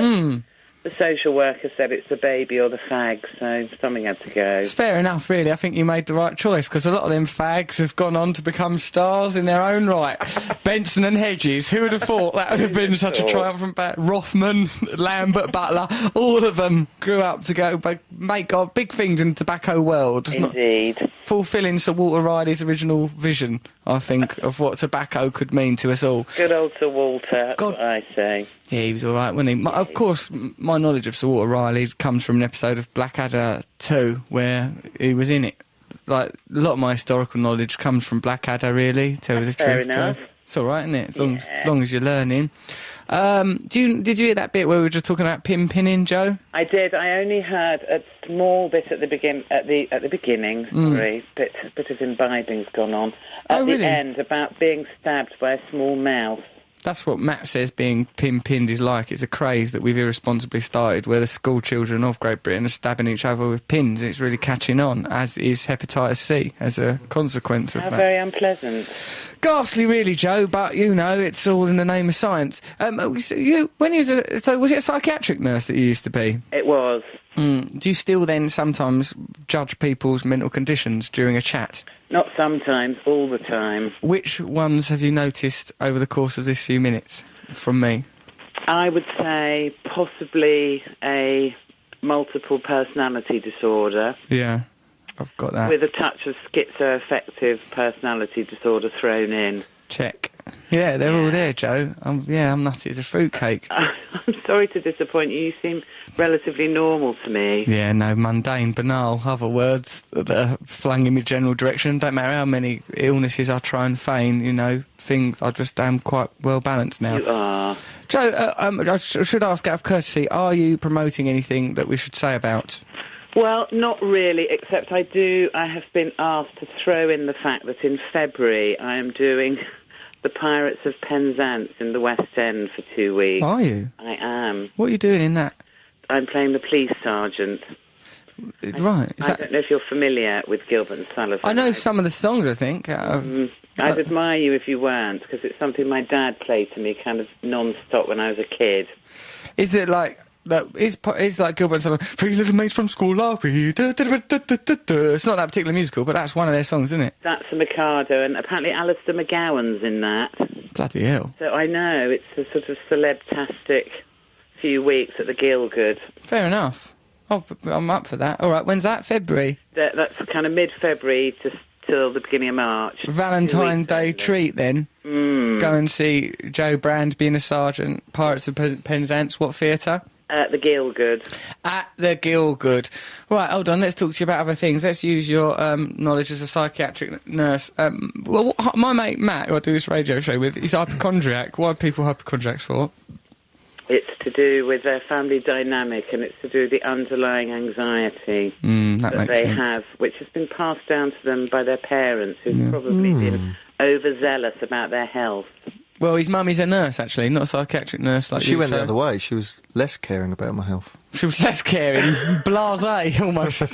F: the social worker said it's the baby or the fag, so something had to go.
A: It's fair enough, really. I think you made the right choice, because a lot of them fags have gone on to become stars in their own right. Benson and Hedges, who would have thought that would have been such a triumphant battle? Rothman, Lambert, Butler, all of them grew up to go make big things in the tobacco world. It's
F: Indeed.
A: not fulfilling Sir Walter Riley's original vision, I think, of what tobacco could mean to us all.
F: Good old Sir Walter, that's
A: God.
F: what I say.
A: Yeah, he was all right, wasn't he? Of course, my knowledge of Sir Walter Riley comes from an episode of Blackadder 2 where he was in it. Like, a lot of my historical knowledge comes from Blackadder, really, tell you the
F: Fair
A: truth.
F: enough.
A: It's all right, isn't it? As
F: Yeah.
A: long as you're learning. Did you hear that bit where we were just talking about pin pinning, Joe?
F: I did. I only heard a small bit at the beginning. Sorry, bit of imbibing's gone on. At
A: Oh, really?
F: the end, about being stabbed by a small mouse.
A: That's what Matt says being pin-pinned is like. It's a craze that we've irresponsibly started where the school children of Great Britain are stabbing each other with pins. It's really catching on, as is hepatitis C, as a consequence of
F: How
A: that.
F: very unpleasant.
A: Ghastly, really, Joe, but, you know, it's all in the name of science. Was it a psychiatric nurse that you used to be?
F: It was.
A: Do you still then sometimes judge people's mental conditions during a chat?
F: Not sometimes, all the time.
A: Which ones have you noticed over the course of this few minutes from me?
F: I would say possibly a multiple personality disorder
A: Yeah, I've got that.
F: with a touch of schizoaffective personality disorder thrown in.
A: Check. Yeah, they're all there, Joe. I'm nutty as a fruitcake.
F: I'm sorry to disappoint you. You seem relatively normal to me.
A: Yeah, no, mundane, banal, other words that are flung in my general direction. Don't matter how many illnesses I try and feign, you know, things, I just am quite well balanced now.
F: You are.
A: Joe, I should ask out of courtesy, are you promoting anything that we should say about?
F: Well, not really, except I have been asked to throw in the fact that in February I am doing the Pirates of Penzance in the West End for 2 weeks.
A: Are you?
F: I am.
A: What are you doing in that?
F: I'm playing the police sergeant.
A: Right. Is
F: I
A: that...
F: don't know if you're familiar with Gilbert and Sullivan.
A: I know some of the songs, I think.
F: I'd admire you if you weren't, because it's something my dad played to me kind of non-stop when I was a kid.
A: Is it like... That is like Gilbert and Sullivan. Three little mates from school are we? Da, da, da, da, da, da, da. It's not that particular musical, but that's one of their songs, isn't it?
F: That's a Mikado, and apparently Alistair McGowan's in that.
A: Bloody hell.
F: So I know it's a sort of celeb-tastic few weeks at the Gielgud.
A: Fair enough. I'm up for that. All right, when's that? February?
F: That's kind of mid-February till the beginning of March.
A: Valentine's Day treat, then. Go and see Joe Brand being a sergeant, Pirates of Penzance. What theatre?
F: At the Gielgud.
A: At the Gielgud. Right, hold on, let's talk to you about other things. Let's use your knowledge as a psychiatric nurse. My mate Matt, who I do this radio show with, is hypochondriac. What are people hypochondriacs for?
F: It's to do with their family dynamic, and it's to do with the underlying anxiety
A: That makes
F: they
A: sense.
F: have, which has been passed down to them by their parents, who've probably been overzealous about their health.
A: Well, his mummy's a nurse, actually, not a psychiatric nurse like
B: She
A: you,
B: went the
A: Joe.
B: other way. She was less caring about my health.
A: She was less caring, blasé, almost.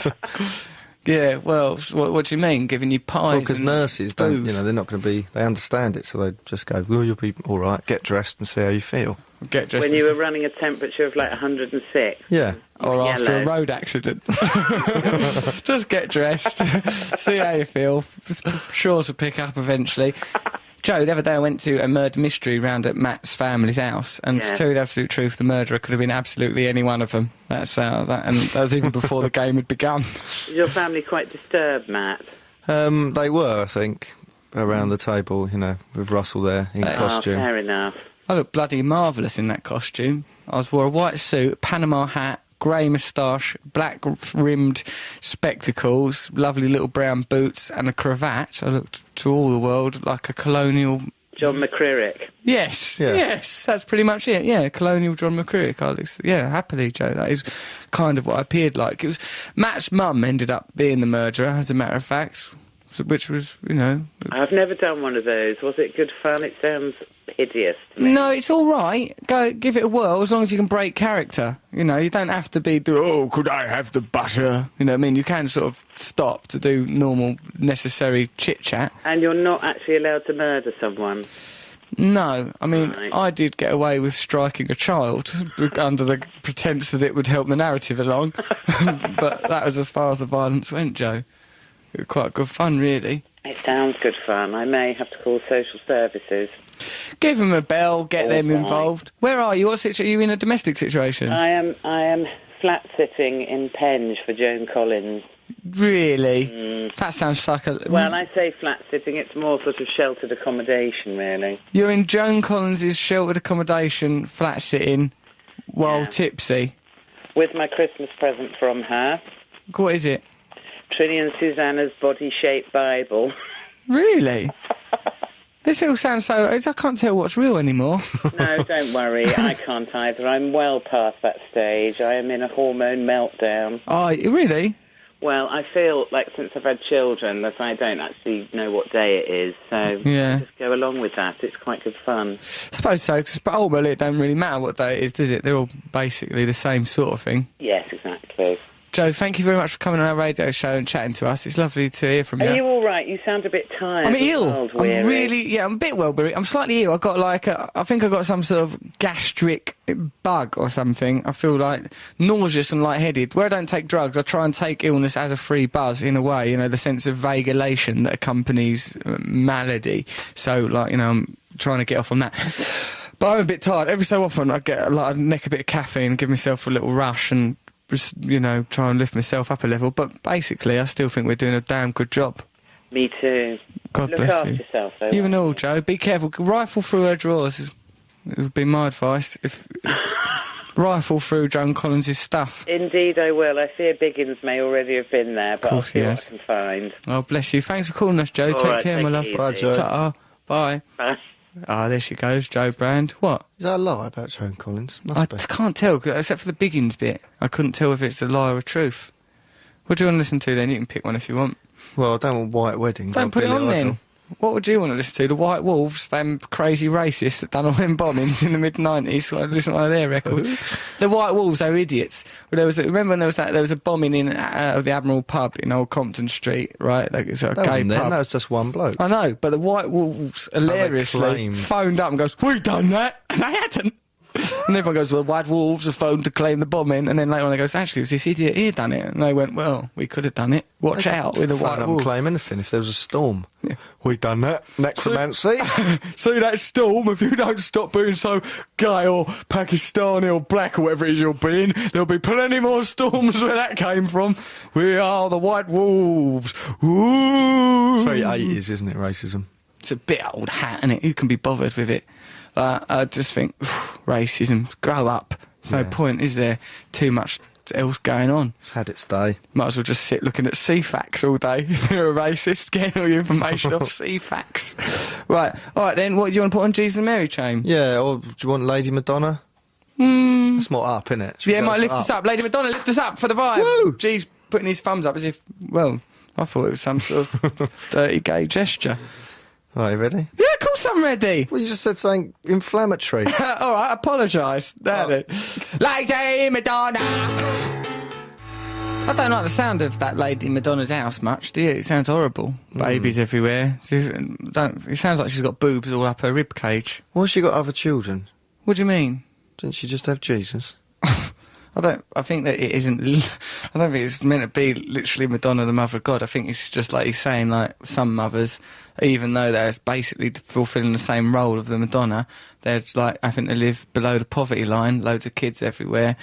A: Yeah, well, what do you mean? Giving you pies?
B: Well, because
A: and
B: nurses don't,
A: booze?
B: they're not going to be. They understand it, so they just go, "Well, you'll be all right. Get dressed and see how you feel."
A: Get dressed
F: When you
A: as-
F: were running a temperature of like 106.
B: Yeah.
A: or after a
F: yellow.
A: road accident. Just get dressed, see how you feel. Sure to pick up eventually. Joe, the other day I went to a murder mystery round at Matt's family's house, and to
F: Yeah.
A: tell you the absolute truth, the murderer could have been absolutely any one of them. And that was even before the game had begun.
F: Is your family quite disturbed, Matt?
B: They were, I think, around the table, with Russell there in
F: Oh,
B: costume.
F: fair enough.
A: I looked bloody marvellous in that costume. I wore a white suit, Panama hat, grey moustache, black-rimmed spectacles, lovely little brown boots and a cravat. I looked to all the world like a colonial...
F: John McCririck.
A: Yes,
B: Yeah.
A: yes, that's pretty much it. Yeah, colonial John McCririck. Yeah, happily, Joe. That is kind of what I appeared like. It was Matt's mum ended up being the murderer, as a matter of fact, which was, you know.
F: I've never done one of those. Was it good fun? It sounds hideous to me.
A: No, it's all right. Go give it a whirl as long as you can break character. You know, you don't have to be oh, could I have the butter? You know what I mean? You can sort of stop to do normal, necessary chit-chat.
F: And you're not actually allowed to murder someone.
A: No, I mean,
F: Right.
A: I did get away with striking a child under the pretence that it would help the narrative along. But that was as far as the violence went, Joe. It was quite good fun, really.
F: It sounds good fun. I may have to call social services.
A: Give them a bell, get
F: All
A: them
F: right.
A: involved. Where are you? Are you in a domestic situation?
F: I am flat sitting in Penge for Joan Collins.
A: Really? That sounds like a...
F: Well, I say flat sitting, it's more sort of sheltered accommodation, really.
A: You're in Joan Collins' sheltered accommodation, flat sitting, while
F: Yeah.
A: tipsy.
F: With my Christmas present from her,
A: What is it?
F: Trini and Susanna's body-shaped Bible.
A: Really? This all sounds so... I can't tell what's real anymore.
F: No, don't worry, I can't either. I'm well past that stage. I am in a hormone meltdown.
A: Oh, really?
F: Well, I feel like since I've had children that I don't actually know what day it is, so
A: Yeah.
F: I just go along with that. It's quite good fun.
A: I suppose so, but ultimately it don't really matter what day it is, does it? They're all basically the same sort of thing.
F: Yes, exactly.
A: Joe, thank you very much for coming on our radio show and chatting to us. It's lovely to hear from you.
F: Are you all right? You sound a bit tired.
A: I'm
F: and
A: ill.
F: world-weary.
A: I'm really, I'm a bit well-weary. I'm slightly ill. I've got I think I've got some sort of gastric bug or something. I feel like nauseous and lightheaded. Where I don't take drugs, I try and take illness as a free buzz in a way, you know, the sense of vague elation that accompanies malady. So, like, you know, I'm trying to get off on that. But I'm a bit tired. Every so often I get, like, I neck a bit of caffeine, give myself a little rush and just, you know, try and lift myself up a level. But basically, I still think we're doing a damn good job.
F: Me too.
A: God
F: Look
A: bless
F: after
A: you.
F: yourself, though.
A: You and all, Joe. Be careful. Rifle through her drawers. It would be my advice. Rifle through Joan Collins' stuff.
F: Indeed, I will. I fear Biggins may already have been there, but I'll
A: course
F: see
A: he
F: what
A: has.
F: I can find.
A: Oh, bless you. Thanks for calling us, Joe.
F: All
A: Take
F: right,
A: care,
F: take
A: my
F: it
A: love.
F: easy.
B: Bye, Joe.
A: Ta-ta. Bye.
F: Bye.
A: Ah, there she goes, Joe Brand. What?
B: Is that a lie about Joan Collins?
A: I
B: Must be.
A: can't tell, except for the Biggins bit. I couldn't tell if it's a lie or a truth. What do you want to listen to then? You can pick one if you want.
B: Well, I don't want White Wedding.
A: Don't put it on then. What would you want to listen to? The White Wolves, them crazy racists that done all them bombings in the mid-90s. I listen to one of their records. The White Wolves, they were idiots. Well, remember when there was a bombing in of the Admiral pub in Old Compton Street, right? Like, it's a
B: That
A: gay
B: wasn't them,
A: pub.
B: that was just one bloke.
A: I know, but the White Wolves hilariously
B: claimed.
A: phoned up and goes, "We done that," and they hadn't. And everyone goes, "Well, White Wolves have phoned to claim the bombing," and then later on they goes, "Actually, it was this idiot here done it," and they went, "Well, we could have done it. Watch out with the
B: Phone
A: White
B: up and
A: Wolves."
B: claim anything if there was a storm. Yeah. We done that. Necromancy.
C: See that storm? If you don't stop being so gay or Pakistani or black or whatever it is you're being, there'll be plenty more storms where that came from. We are the White Wolves. Ooh.
B: It's very 80s, isn't it, racism?
A: It's a bit old hat, isn't it? Who can be bothered with it? I just think, racism, grow up. There's no point, is there? Too much else going on.
B: It's had its day.
A: Might as well just sit looking at CFAX all day if you're a racist, getting all your information off CFAX. Right, all right then, what do you want to put on Jesus and Mary chain?
B: Yeah, or do you want Lady Madonna? It's more up, innit? Should we
A: Yeah,
B: go
A: might
B: for
A: lift us up. Lady Madonna, lift us up for the vibe.
B: Woo!
A: G's putting his thumbs up as if, well, I thought it was some sort of dirty gay gesture.
B: Right, you ready?
A: Yeah, of course I'm ready.
B: Well, you just said something inflammatory.
A: All right, apologise. There it is. Lady Madonna. I don't like the sound of that Lady Madonna's house much, do you? It sounds horrible. Babies everywhere. It sounds like she's got boobs all up her rib cage.
B: Why has she got other children?
A: What do you mean?
B: Didn't she just have Jesus?
A: I think that it isn't. I don't think it's meant to be literally Madonna, the mother of God. I think it's just like he's saying, like some mothers, even though they're basically fulfilling the same role of the Madonna, they're like, I think they live below the poverty line. Loads of kids everywhere,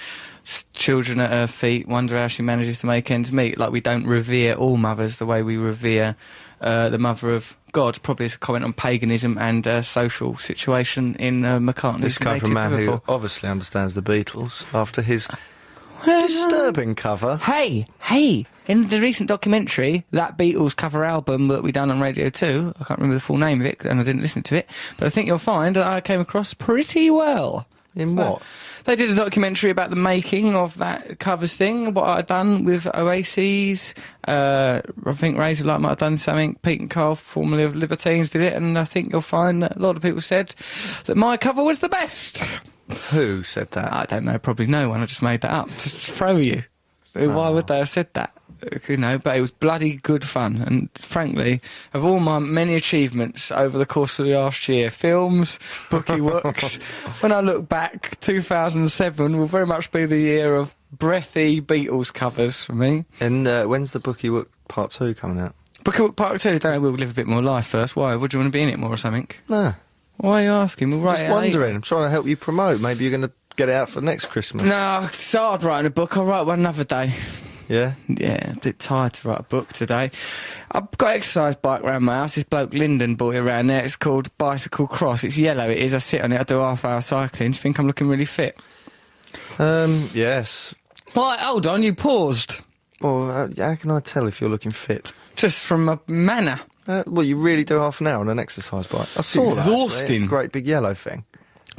A: children at her feet. Wonder how she manages to make ends meet. Like we don't revere all mothers the way we revere the mother of God. Probably it's a comment on paganism and social situation in McCartney's
B: This came from a
A: native
B: man who
A: Liverpool.
B: obviously understands the Beatles after his Disturbing cover.
A: Hey, in the recent documentary, that Beatles cover album that we done on Radio 2, I can't remember the full name of it and I didn't listen to it, but I think you'll find that I came across pretty well.
B: In what?
A: They did a documentary about the making of that covers thing, what I'd done with Oasis. I think Razor Light might have done something. Pete and Carl, formerly of Libertines, did it, and I think you'll find that a lot of people said that my cover was the best.
B: Who said that?
A: I don't know, probably no one. I just made that up to just throw you. Why would they have said that? You know, but it was bloody good fun. And frankly, of all my many achievements over the course of the last year, films, bookie works, when I look back, 2007 will very much be the year of breathy Beatles covers for me.
B: And when's the Bookie Work Part 2 coming out?
A: Bookie Work Part 2, don't know, we'll live a bit more life first. Why? Would you want to be in it more or something?
B: No.
A: Why are you asking? We'll write
B: Just
A: it out later.
B: wondering. I'm trying to help you promote. Maybe you're going to get it out for next Christmas.
A: No, it's hard writing a book. I'll write one another day.
B: Yeah?
A: Yeah, I'm a bit tired to write a book today. I've got an exercise bike around my house. This bloke Lyndon bought it around there. It's called Bicycle Cross. It's yellow, it is. I sit on it. I do half-hour cycling. Do you think I'm looking really fit?
B: Yes.
A: Right, hold on. You paused.
B: Well, how can I tell if you're looking fit?
A: Just from a manner.
B: Well, you really do half an hour on an exercise bike. I saw that.
A: Exhausting.
B: Actually. Great big yellow thing.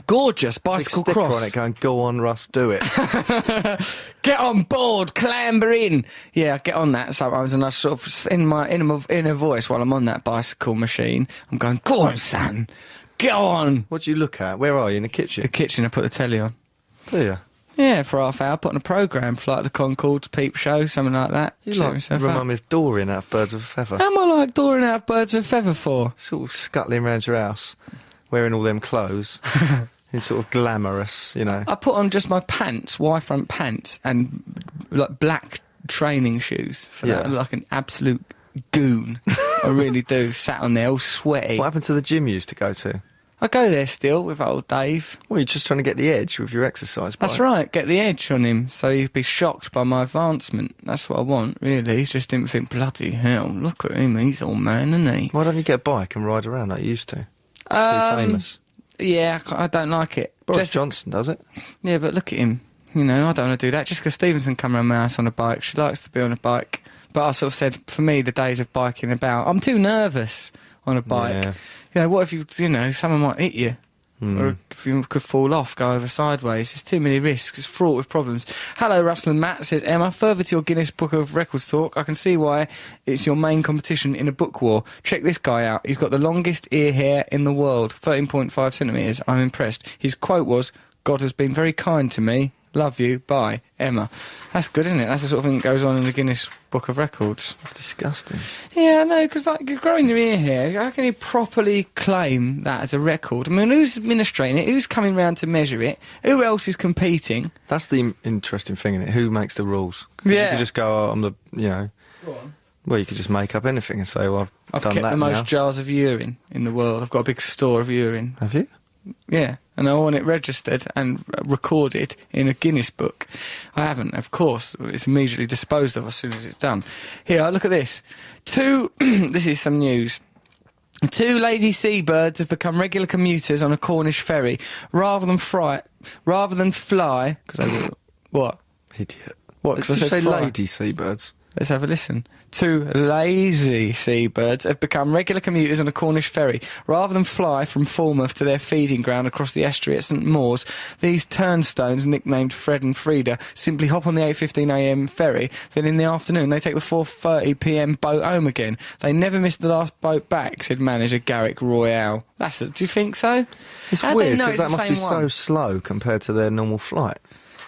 A: Gorgeous.
B: Big
A: Bicycle
B: sticker
A: Cross.
B: on it going, go on, Russ, do it.
A: Get on board, clamber in. Yeah, I get on that sometimes, and I sort of, in my inner voice while I'm on that bicycle machine, I'm going, go on, son, get on.
B: What do you look at? Where are you, in the kitchen?
A: The kitchen, I put the telly on.
B: Do you?
A: Yeah, for half hour, put on a programme for like the Concords, Peep Show, something like that.
B: You
A: Cheer
B: like
A: myself up.
B: remind me of Dorian out of Birds of a Feather.
A: Am I like Dorian out of Birds of a Feather for?
B: Sort of scuttling around your house, wearing all them clothes. It's sort of glamorous, you know.
A: I put on just my pants, Y-front pants, and like black training shoes for that. I look like an absolute goon. I really do. Sat on there all sweaty.
B: What happened to the gym you used to go to?
A: I go there still with old Dave.
B: Well, you're just trying to get the edge with your exercise bike.
A: That's right, get the edge on him so he'd be shocked by my advancement. That's what I want, really. He just didn't think, bloody hell, look at him, he's all man, isn't he?
B: Why don't you get a bike and ride around like you used to? Too famous.
A: Yeah, I don't like it.
B: Boris Johnson does it.
A: Yeah, but look at him. You know, I don't want to do that. Jessica Stevenson come around my house on a bike. She likes to be on a bike. But I sort of said, for me, the days of biking about, I'm too nervous on a bike.
B: Yeah.
A: You know, what if someone might hit you? Or if you could fall off, go over sideways. There's too many risks. It's fraught with problems. Hello, Russell and Matt, says Emma. Further to your Guinness Book of Records talk, I can see why it's your main competition in a book war. Check this guy out. He's got the longest ear hair in the world, 13.5 centimetres. I'm impressed. His quote was, God has been very kind to me. Love you. Bye, Emma. That's good, isn't it? That's the sort of thing that goes on in the Guinness Book of Records.
B: It's disgusting.
A: Yeah, I know, because like, growing your ear hair, how can you properly claim that as a record? I mean, who's administrating it? Who's coming round to measure it? Who else is competing?
B: That's the interesting thing, isn't it? Who makes the rules?
A: Yeah.
B: You could just go, I'm the, you know... Well, you could just make up anything and say, well, I've done
A: kept
B: that
A: the most
B: now.
A: jars of urine in the world. I've got a big store of urine.
B: Have you?
A: Yeah, and I want it registered and recorded in a Guinness book. I haven't, of course. It's immediately disposed of as soon as it's done. Here, look at this. This is some news. 2 lazy seabirds have become regular commuters on a Cornish ferry. Rather than fly... What?
B: Idiot.
A: What?
B: Did
A: 'Cause I
B: you
A: said
B: say
A: fly.
B: lady seabirds?
A: Let's have a listen. 2 lazy seabirds have become regular commuters on a Cornish ferry. Rather than fly from Falmouth to their feeding ground across the estuary at St Mawes, these turnstones, nicknamed Fred and Frida, simply hop on the 8:15am ferry. Then in the afternoon, they take the 4:30pm boat home again. They never missed the last boat back, said manager Garrick Royale. Do you think so?
B: It's
A: How do they
B: weird,
A: know
B: because
A: it's
B: that
A: the
B: must be
A: same
B: so
A: one?
B: slow compared to their normal flight.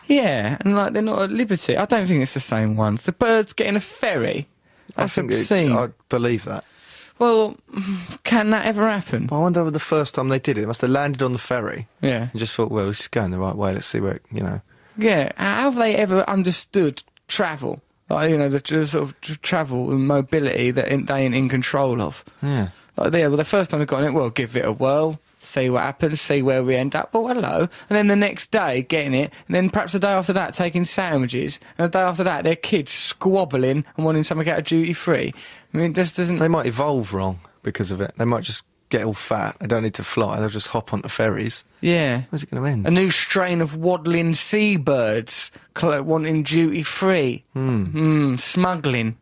A: Yeah, and like they're not at liberty. I don't think it's the same ones. The birds get in a ferry. That's obscene.
B: I believe that.
A: Well, can that ever happen?
B: But I wonder if the first time they did it, they must have landed on the ferry
A: Yeah.
B: and just thought, well, this is going the right way, let's see where,
A: Yeah, how have they ever understood travel? Like, the sort of travel and mobility that they ain't in control of.
B: Yeah.
A: Like, the first time they got on it, well, give it a whirl, see what happens, see where we end up. Oh, hello. And then the next day, getting it, and then perhaps the day after that, taking sandwiches, and the day after that, their kids squabbling and wanting something out of duty free. I mean, this doesn't...
B: They might evolve wrong because of it. They might just get all fat. They don't need to fly. They'll just hop onto ferries.
A: Yeah.
B: Where's it going to end?
A: A new strain of waddling seabirds wanting duty free. Smuggling.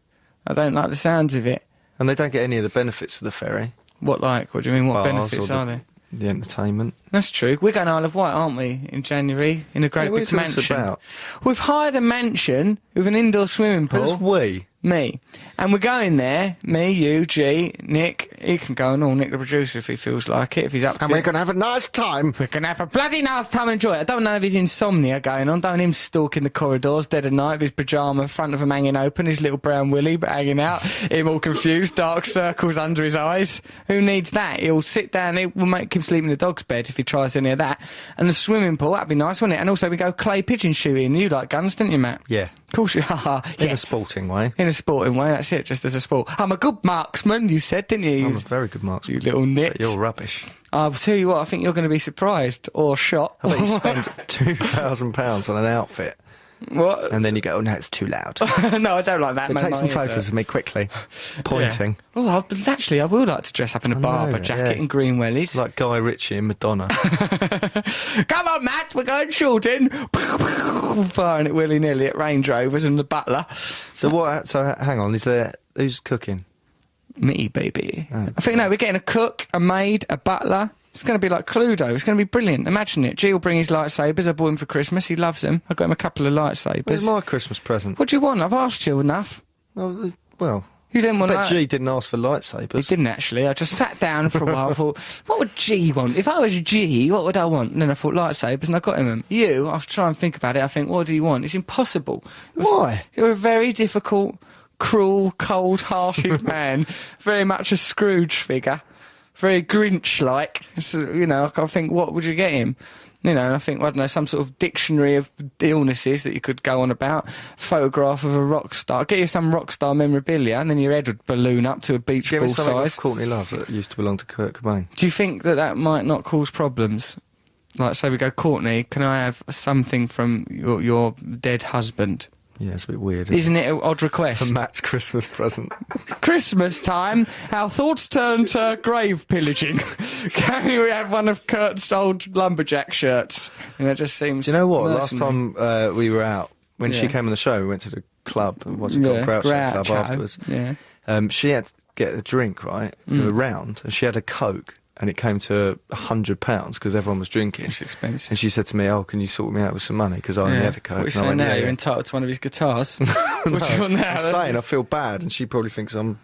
A: I don't like the sounds of it.
B: And they don't get any of the benefits of the ferry.
A: What do you mean? What
B: Bars
A: benefits
B: or
A: are there?
B: The entertainment.
A: That's true. We're going to Isle of Wight, aren't we, in January, in a great big mansion.
B: What's about?
A: We've hired a mansion with an indoor swimming pool.
B: Who's we?
A: Me. And we're going there, me, you, G, Nick. He can go and all, Nick the producer, if he feels like it, if he's up to
B: And
A: it.
B: we're going to have a nice time.
A: We're going to have a bloody nice time and enjoy it. I don't know if his insomnia going on. Don't him stalking the corridors dead of night with his pyjama, front of him hanging open, his little brown willy but hanging out, him all confused, dark circles under his eyes. Who needs that? He'll sit down, it will make him sleep in the dog's bed if he tries any of that. And the swimming pool, that'd be nice, wouldn't it? And also we go clay pigeon shooting. You like guns, didn't you, Matt?
B: Yeah.
A: Of course you are.
B: In a sporting way.
A: In a sporting way, that's it, just as a sport. I'm a good marksman, you said, didn't you?
B: I'm a very good marksman.
A: You little nit.
B: But you're rubbish.
A: I'll tell you what, I think you're going to be surprised or shot.
B: I bet you spend £2,000 on an outfit.
A: What?
B: And then you go, oh no, it's too loud.
A: No, I don't like that.
B: But take some photos of me quickly, pointing.
A: Yeah. Oh, actually, I would like to dress up in a barber jacket and green wellies.
B: Like Guy Ritchie and Madonna.
A: Come on, Matt, we're going shooting. Firing it willy-nilly at Range Rovers and the butler.
B: So hang on, who's cooking?
A: Me, baby.
B: Oh,
A: I think, no, we're getting a cook, a maid, a butler. It's going to be like Cluedo. It's going to be brilliant. Imagine it. G will bring his lightsabers. I bought him for Christmas. He loves them. I got him a couple of lightsabers.
B: Where's my Christmas present?
A: What do you want? I've asked you enough.
B: Oh, well,
A: you didn't want
B: I bet
A: that.
B: G didn't ask for lightsabers.
A: He didn't actually. I just sat down for a while and thought, what would G want? If I was G, what would I want? And then I thought lightsabers and I got him them. You, I'll try and think about it. I think, what do you want? It's impossible.
B: Why?
A: You're a very difficult, cruel, cold-hearted man. Very much a Scrooge figure. Very Grinch-like. So, you know, I think, what would you get him? You know, I think, I don't know, some sort of dictionary of illnesses that you could go on about. Photograph of a rock star. Get you some rock star memorabilia, and then your head would balloon up to a beach
B: Give
A: ball
B: me something
A: size.
B: of Courtney Love that used to belong to Kurt Cobain.
A: Do you think that might not cause problems? Like, say we go, Courtney, can I have something from your dead husband?
B: Yeah, it's a bit weird.
A: Isn't it an odd request?
B: For Matt's Christmas present.
A: Christmas time, our thoughts turn to grave pillaging. Can we have one of Kurt's old lumberjack shirts? And it just seems.
B: Do you know what?
A: mercenary.
B: Last time we were out, when she
A: Yeah.
B: came on the show, we went to the club. What's it called? Groucho Club afterwards.
A: Yeah.
B: She had to get a drink, right? A round, and she had a Coke, and it came to £100 because everyone was drinking.
A: It's expensive.
B: And she said to me, "Oh, can you sort me out with some money? Because I only had a Coke."
A: What are you
B: And I
A: saying
B: went,
A: now?
B: "Yeah,
A: You're
B: yeah."
A: entitled to one of his guitars. What do you want now?
B: I'm saying I feel bad, and she probably thinks I'm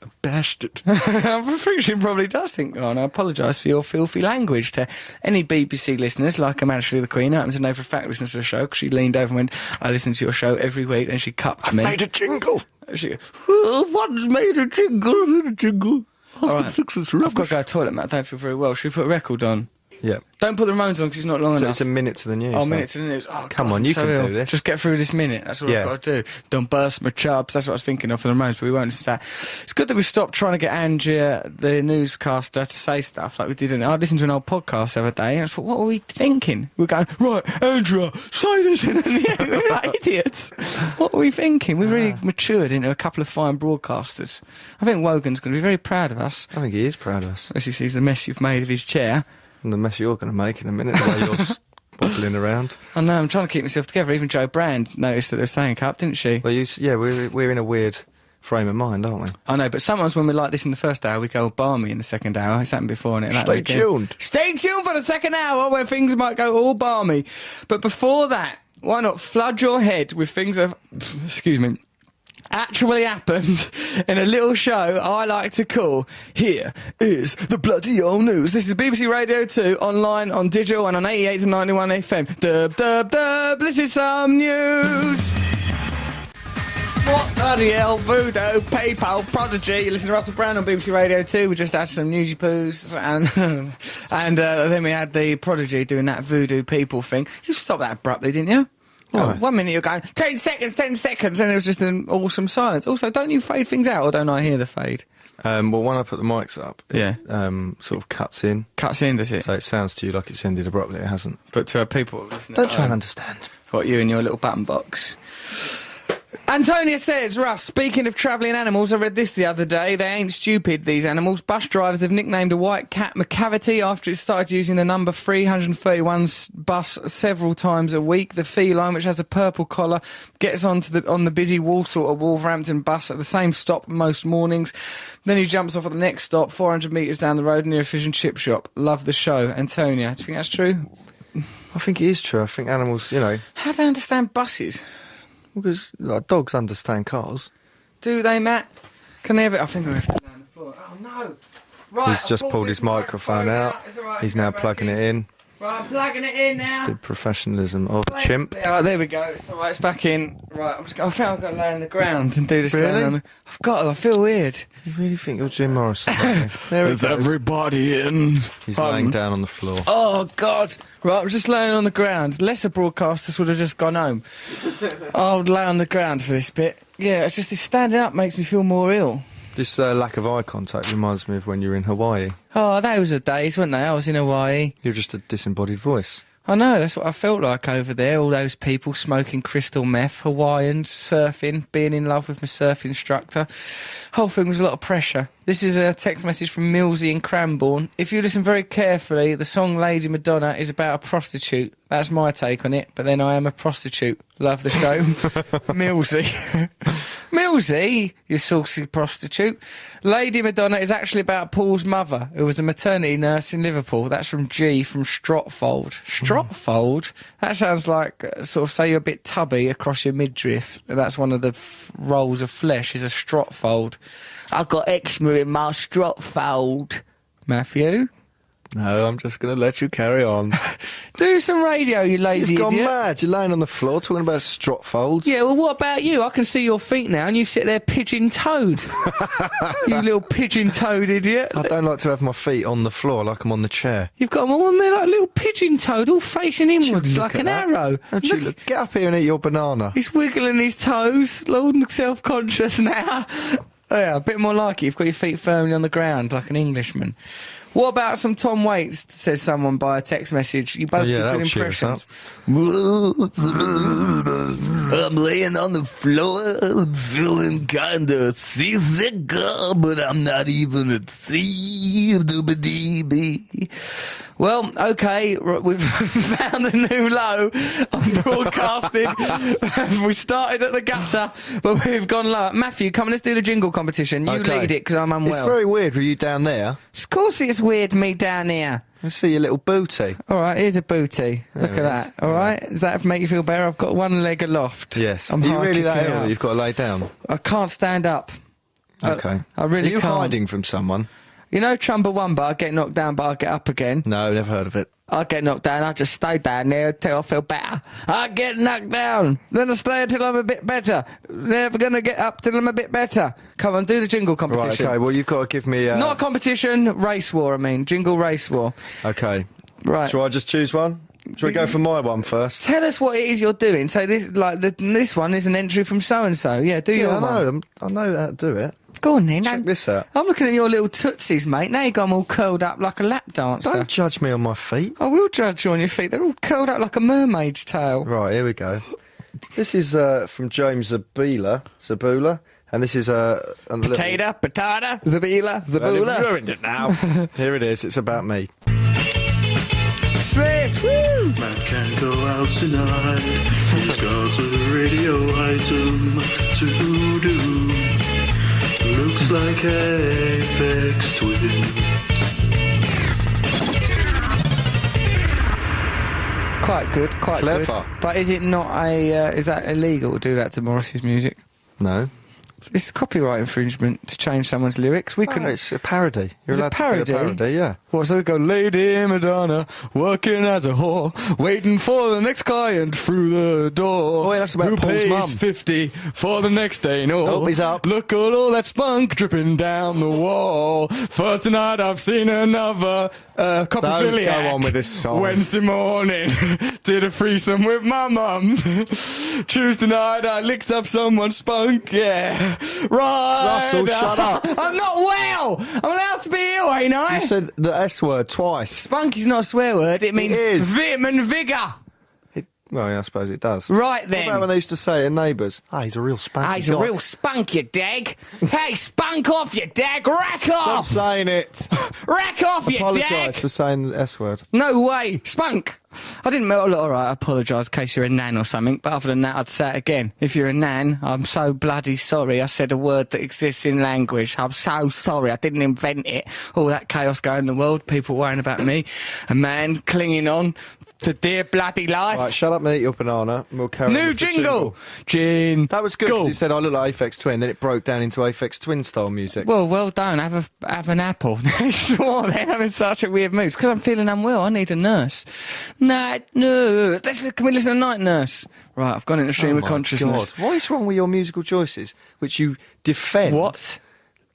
B: a bastard.
A: I think she probably does think, oh, and I apologise for your filthy language to any BBC listeners, like I'm actually the Queen. I happen to know for a fact listens to the show, because she leaned over and went, I listen to your show every week, and she cupped me.
B: Made a jingle.
A: She goes, one's made a jingle, made a jingle. All right. I've got to go to the toilet, Matt. I don't feel very well. Should we put a record on?
B: Yeah.
A: Don't put the Ramones on because it's not long
B: So
A: enough.
B: it's a minute to the news.
A: Oh,
B: though.
A: minute to the news. Oh,
B: Come
A: God,
B: on,
A: I'm
B: you
A: so
B: can
A: ill.
B: do this.
A: Just get through this minute. That's what
B: Yeah.
A: I've got to do. Don't burst my chops. That's what I was thinking of for the Ramones, but we won't say. It's good that we've stopped trying to get Andrea, the newscaster, to say stuff like we did. I listened to an old podcast the other day, and I thought, what were we thinking? We're going, right, Andrea, say this, and then we're like idiots. What were we thinking? We've really matured into a couple of fine broadcasters. I think Wogan's going to be very proud of us
B: I think he is proud of us.
A: as he sees the mess you've made of his chair.
B: And the mess you're going to make in a minute, the way you're wobbling around.
A: I know, I'm trying to keep myself together. Even Jo Brand noticed that they were saying cup, didn't she?
B: Well, we're in a weird frame of mind, aren't we?
A: I know, but sometimes when we're like this in the first hour, we go balmy in the second hour. It's happened before, and
B: Stay tuned.
A: Stay tuned for the second hour where things might go all balmy. But before that, why not flood your head with things that have, excuse me, actually happened in a little show I like to call Here is the Bloody Old News. This is BBC Radio 2, online, on digital, and on 88 to 91 FM. Dub, dub, dub, this is some news. What bloody hell, Voodoo, PayPal, Prodigy. You listen to Russell Brand on BBC Radio 2. We just had some newsy poos, and then we had the Prodigy doing that Voodoo people thing. You stopped that abruptly, didn't you? Oh,
B: Why?
A: 1 minute you're going, 10 seconds, and it was just an awesome silence. Also, don't you fade things out, or don't I hear the fade?
B: Well, when I put the mics up,
A: Yeah.
B: it sort of cuts in.
A: Cuts in, does it?
B: So it sounds to you like it's ended abruptly. It hasn't.
A: But to people listening
B: Don't
A: at
B: try and
A: home,
B: understand.
A: got you in your little button box. Antonia says, Russ, speaking of travelling animals, I read this the other day. They ain't stupid, these animals. Bus drivers have nicknamed a white cat McCavity after it started using the number 331 bus several times a week. The feline, which has a purple collar, gets on the busy Walsall or Wolverhampton bus at the same stop most mornings. Then he jumps off at the next stop, 400 metres down the road near a fish and chip shop. Love the show. Antonia, do you think that's true?
B: I think it is true. I think animals, you know...
A: How do they understand buses?
B: Because like, dogs understand cars.
A: Do they, Matt? Can they have it? I think I have to lay on the floor. Oh, no. Right,
B: He's just pulled his microphone out.
A: It's all right,
B: He's
A: go
B: now
A: back
B: plugging it in.
A: Right, I'm plugging it in now.
B: It's the professionalism of a chimp.
A: There we go. It's all right, it's back in. Right, I think I've got to lay on the ground and do this.
B: Really?
A: I've got to. I feel weird.
B: You really think you're Jim Morrison? There it
C: Is
B: goes.
C: everybody in?
B: He's laying down on the floor.
A: Oh, God. Right, I'm just laying on the ground. Lesser broadcasters would have just gone home. I'll lay on the ground for this bit. Yeah, it's just this standing up makes me feel more ill.
B: This lack of eye contact reminds me of when you were in Hawaii.
A: Oh, those were days, weren't they? I was in Hawaii.
B: You're just a disembodied voice.
A: I know, that's what I felt like over there. All those people smoking crystal meth, Hawaiians, surfing, being in love with my surf instructor. Whole thing was a lot of pressure. This is a text message from Millsy in Cranbourne. If you listen very carefully, the song Lady Madonna is about a prostitute. That's my take on it, but then I am a prostitute. Love the show. Millsy. Millsy, you saucy prostitute. Lady Madonna is actually about Paul's mother, who was a maternity nurse in Liverpool. That's from G from Stropfold. Stropfold? That sounds like, sort of, say you're a bit tubby across your midriff. That's one of the rolls of flesh, is a Stropfold. I've got eczema in my Stropfold. Matthew?
B: No, I'm just going to let you carry on.
A: Do some radio, you lazy
B: You've gone
A: idiot.
B: mad. You're laying on the floor talking about strop folds.
A: Yeah, well, what about you? I can see your feet now, and you sit there pigeon-toed. You little pigeon-toed idiot.
B: I don't like to have my feet on the floor like I'm on the chair.
A: You've got them all on there like a little pigeon-toed, all facing inwards
B: Look
A: like
B: at
A: an
B: that.
A: arrow.
B: Don't you look, get up here and eat your banana.
A: He's wiggling his toes, all self-conscious now. Oh, yeah, a bit more like it. You've got your feet firmly on the ground like an Englishman. What about some Tom Waits, says someone by a text message. You both did good
B: that'll cheer us
A: impressions.
C: I'm laying on the floor, I'm feeling kinda seasick, but I'm not even at sea. Doobie-dee-bee.
A: Well, OK, we've found a new low on broadcasting. We started at the gutter, but we've gone low. Matthew, come on, let's do the jingle competition. You
B: Okay.
A: lead it, because I'm unwell.
B: It's very weird with you down there.
A: Of course it's weird, me down here.
B: Let's see your little booty.
A: All right, here's a booty. Look at
B: There it
A: that.
B: is.
A: All right? Does that make you feel better? I've got one leg aloft.
B: Yes.
A: I'm
B: Are you really that
A: high-kicking
B: ill
A: out.
B: that you've got to lay down?
A: I can't stand up.
B: Okay.
A: I really
B: Are you
A: can't.
B: hiding from someone?
A: You know Chumbawamba, I get knocked down, but I get up again.
B: No, never heard of it.
A: I get knocked down, I just stay down there until I feel better. I get knocked down, then I stay until I'm a bit better. Never gonna get up till I'm a bit better. Come on, do the jingle
B: Right,
A: competition.
B: okay, well, you've got to give me...
A: Not a competition, race war, I mean. Jingle race war.
B: Okay.
A: Right.
B: Shall I just choose one? Shall we go for my one first?
A: Tell us what it is you're doing. So this one is an entry from so-and-so. Yeah, do your
B: Yeah, I
A: one.
B: know. I know how to do it.
A: Go on then.
B: Check this out.
A: I'm looking at your little tootsies, mate. Now you got them all curled up like a lap dancer.
B: Don't judge me on my feet.
A: I will judge you on your feet. They're all curled up like a mermaid's tail.
B: Right, here we go. This is from James Zabula, and this is a little...
A: Potato, patata, zabila,
B: Well,
A: zabula.
B: you've ruined it now. Here it is. It's about me.
A: Swift, woo!
G: Man can't go out tonight. He's got a radio item to do. Looks like Aphex Twin.
A: Quite good, quite
B: Clever.
A: good. But is it not is that illegal to do that to Morris's music?
B: No.
A: It's copyright infringement to change someone's lyrics. We
B: No,
A: can.
B: it's a parody. You're
A: It's a
B: allowed to do a
A: parody?
B: parody, yeah.
A: What, so we go, Lady Madonna, working as a whore, waiting for the next client through the door.
B: Oh, wait, that's about
A: Who
B: Paul's
A: pays
B: mum.
A: 50 for the next day? No.
B: Oh, he's up.
A: Look at all that spunk dripping down the wall. First night I've seen another coprophiliac.
B: Don't go on with this song.
A: Wednesday morning, did a threesome with my mum. Tuesday night I licked up someone's spunk, yeah. Right.
B: Russell, shut up.
A: I'm not well. I'm allowed to be ill, ain't I?
B: You said the S word twice.
A: Spunk is not a swear word. It means
B: is.
A: vim and vigour.
B: Well, yeah, I suppose it does.
A: Right
B: What
A: then.
B: about when they used to say to neighbours, he's a real spunk.
A: He's a real spunk, you dag. Hey, spunk off, you dag. Rack
B: Stop
A: off.
B: saying it.
A: Rack off, you
B: Apologise
A: dag.
B: for saying the S word.
A: No way. Spunk. I didn't mean, all right, I apologise in case you're a nan or something, but other than that, I'd say it again. If you're a nan, I'm so bloody sorry I said a word that exists in language. I'm so sorry, I didn't invent it. All that chaos going in the world, people worrying about me, a man clinging on to dear bloody life.
B: Right, shut up and eat your banana, and we'll carry on
A: New
B: with the
A: jingle! Gin.
B: That was good, because it said I look like Aphex Twin, then it broke down into Aphex Twin style music.
A: Well done. Have an apple. What? I'm in such a weird mood. Because I'm feeling unwell. I need a nurse. Night nurse. Can we listen to Night Nurse? Right, I've gone into stream of
B: my
A: consciousness.
B: God. What is wrong with your musical choices, which you defend?
A: What?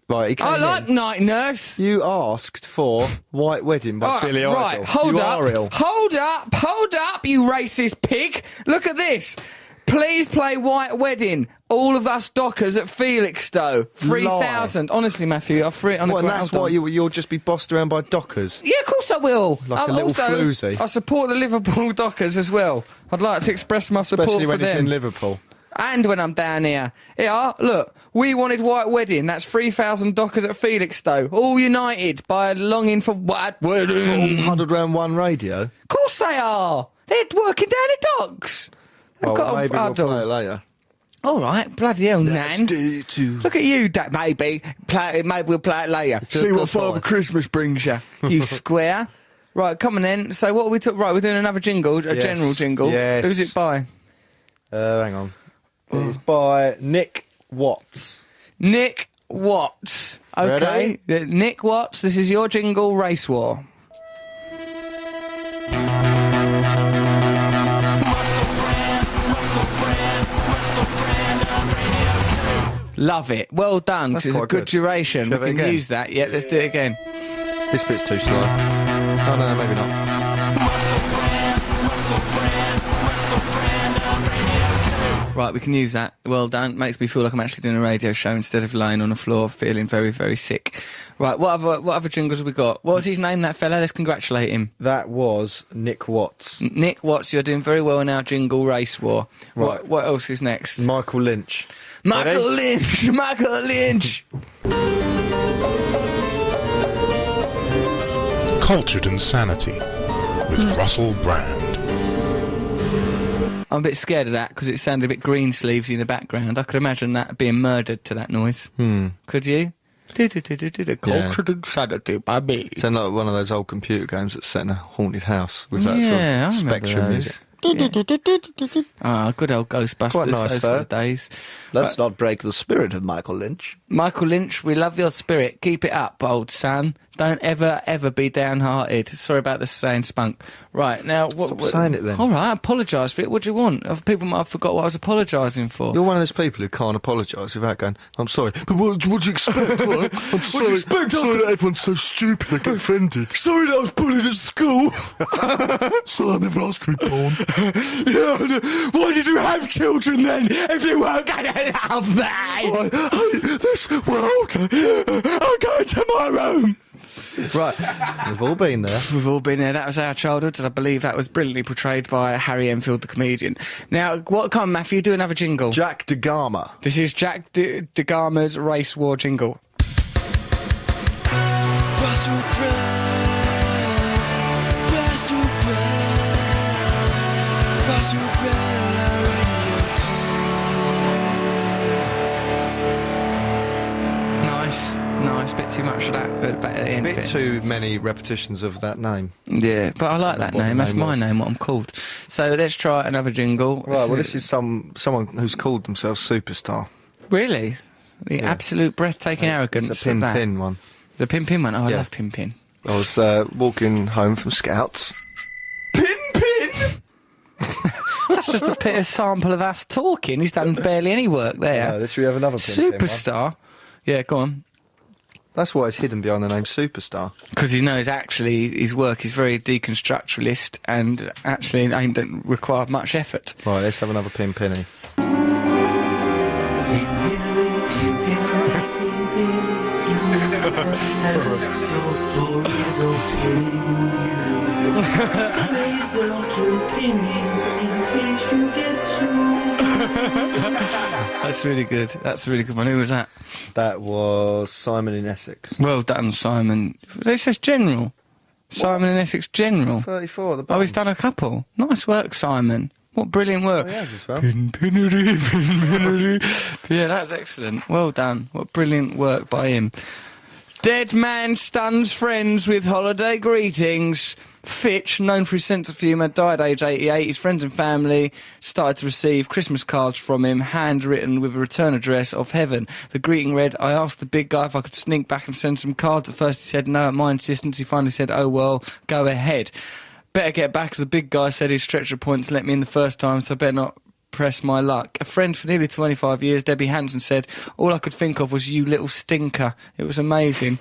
B: Right, he came
A: I like
B: in.
A: Night Nurse.
B: You asked for White Wedding by
A: All right,
B: Billy
A: right,
B: Idol.
A: hold
B: You
A: up.
B: are ill.
A: Hold up, you racist pig. Look at this. Please play White Wedding. All of us dockers at Felixstowe. 3,000. Honestly, Matthew, I'm free on
B: Well,
A: a
B: and
A: ground.
B: that's why you'll just be bossed around by dockers.
A: Yeah, of course I will.
B: Like a little
A: also,
B: floozy.
A: I support the Liverpool Dockers as well. I'd like to express my support
B: Especially
A: for
B: when it's
A: them.
B: in Liverpool.
A: And when I'm down here. Yeah, look, we wanted White Wedding. That's 3,000 Dockers at Felixstowe. All united by a longing for White
B: All
A: Wedding.
B: huddled around one radio.
A: Of course they are. They're working down the docks. They've got
B: maybe
A: a
B: we'll
A: huddle.
B: play it later.
A: All right, bloody hell, Nan.
B: Maybe
A: Look at you, maybe. Maybe we'll play it later. See what Father Christmas brings you. You square. Right, come on then. So what we took? Right, we're doing another jingle, a
B: Yes,
A: general jingle.
B: yes.
A: Who's it by?
B: Hang on. It's by Nick Watts.
A: Nick Watts. Okay. Nick Watts, this is your jingle, Race War. Love it. Well done,
B: That's
A: because it's a
B: quite
A: good
B: good.
A: duration.
B: Should
A: We
B: have it
A: can
B: again?
A: use that. Yeah, let's do it again.
B: This bit's too slow. Oh, no, maybe not.
A: Right, we can use that. Well done. Makes me feel like I'm actually doing a radio show instead of lying on the floor feeling very, very sick. Right, what other jingles have we got? What's his name, that fella? Let's congratulate him.
B: That was Nick Watts.
A: Nick Watts, you're doing very well in our jingle Race War.
B: Right.
A: What else is next?
B: Michael Lynch.
A: Michael Lynch! Michael Lynch!
H: Cultured Insanity with Russell Brand.
A: I'm a bit scared of that because it sounded a bit green sleevesy in the background. I could imagine that being murdered to that noise. Could you? Cultured Insanity by me.
B: Sound like one of those old computer games that's set in a haunted house with that
A: Yeah, I
B: sort of
A: remember
B: spectrum
A: those.
B: music.
A: Ah, good old Ghostbusters.
B: Quite nice,
A: those
B: though.
A: sort of days.
B: Let's not break the spirit of Michael Lynch.
A: Michael Lynch, we love your spirit. Keep it up, old son. Don't ever be downhearted. Sorry about the saying spunk. Right, now...
B: Stop saying it then.
A: All right, I apologise for it. What do you want? Other people might have forgot what I was apologising for.
B: You're one of those people who can't apologise without going, I'm sorry. But what do you expect, right? I'm sorry.
C: do you expect?
B: Sorry that everyone's so stupid they get offended.
C: Sorry that I was bullied at school.
B: Sorry I never asked to be born.
C: Yeah, why did you have children then if you weren't going to love me?
B: I hate this world.
C: I'm going to my room.
A: Right,
B: We've all been there.
A: we've all been there. That was our childhood, and I believe that was brilliantly portrayed by Harry Enfield, the comedian. Now, come on, Matthew, do another jingle.
B: Jack DeGarma.
A: This is Jack DeGarma's Race War jingle. Nice, bit too much of that at the
B: A
A: end.
B: bit
A: of it.
B: too many repetitions of that name.
A: Yeah, but I like that
B: what the
A: name. That's
B: name
A: my
B: was.
A: name, what I'm called. So let's try another jingle.
B: Right, well, this is someone who's called themselves Superstar.
A: Really? The absolute breathtaking arrogance
B: It's a
A: of that.
B: pin one.
A: The Pin one. Oh, I
B: Yeah.
A: love Pin.
B: I was walking home from Scouts.
A: That's just a sample of us talking. He's done barely any work there.
B: Should we have another pin one?
A: Superstar. Yeah, go on.
B: That's why it's hidden behind the name Superstar.
A: Because he knows actually his work is very deconstructuralist and actually don't require much effort.
B: Right, let's have another penny.
A: That's really good. That's a really good one. Who was that?
B: That was Simon in Essex.
A: Well done, Simon. This says General. Simon in Essex General.
B: 34 at the
A: Oh,
B: bottom.
A: he's done a couple. Nice work, Simon. What brilliant work.
B: Oh, he has as well.
A: Yeah, that's excellent. Well done. What brilliant work by him. Dead man stuns friends with holiday greetings. Fitch, known for his sense of humour, died aged 88. His friends and family started to receive Christmas cards from him, handwritten with a return address of heaven. The greeting read, I asked the big guy if I could sneak back and send some cards. At first he said no. At my insistence, he finally said, oh, well, go ahead. Better get back, as the big guy said his stretcher points let me in the first time, so I better not press my luck. A friend for nearly 25 years, Debbie Hanson, said, all I could think of was you little stinker. It was amazing.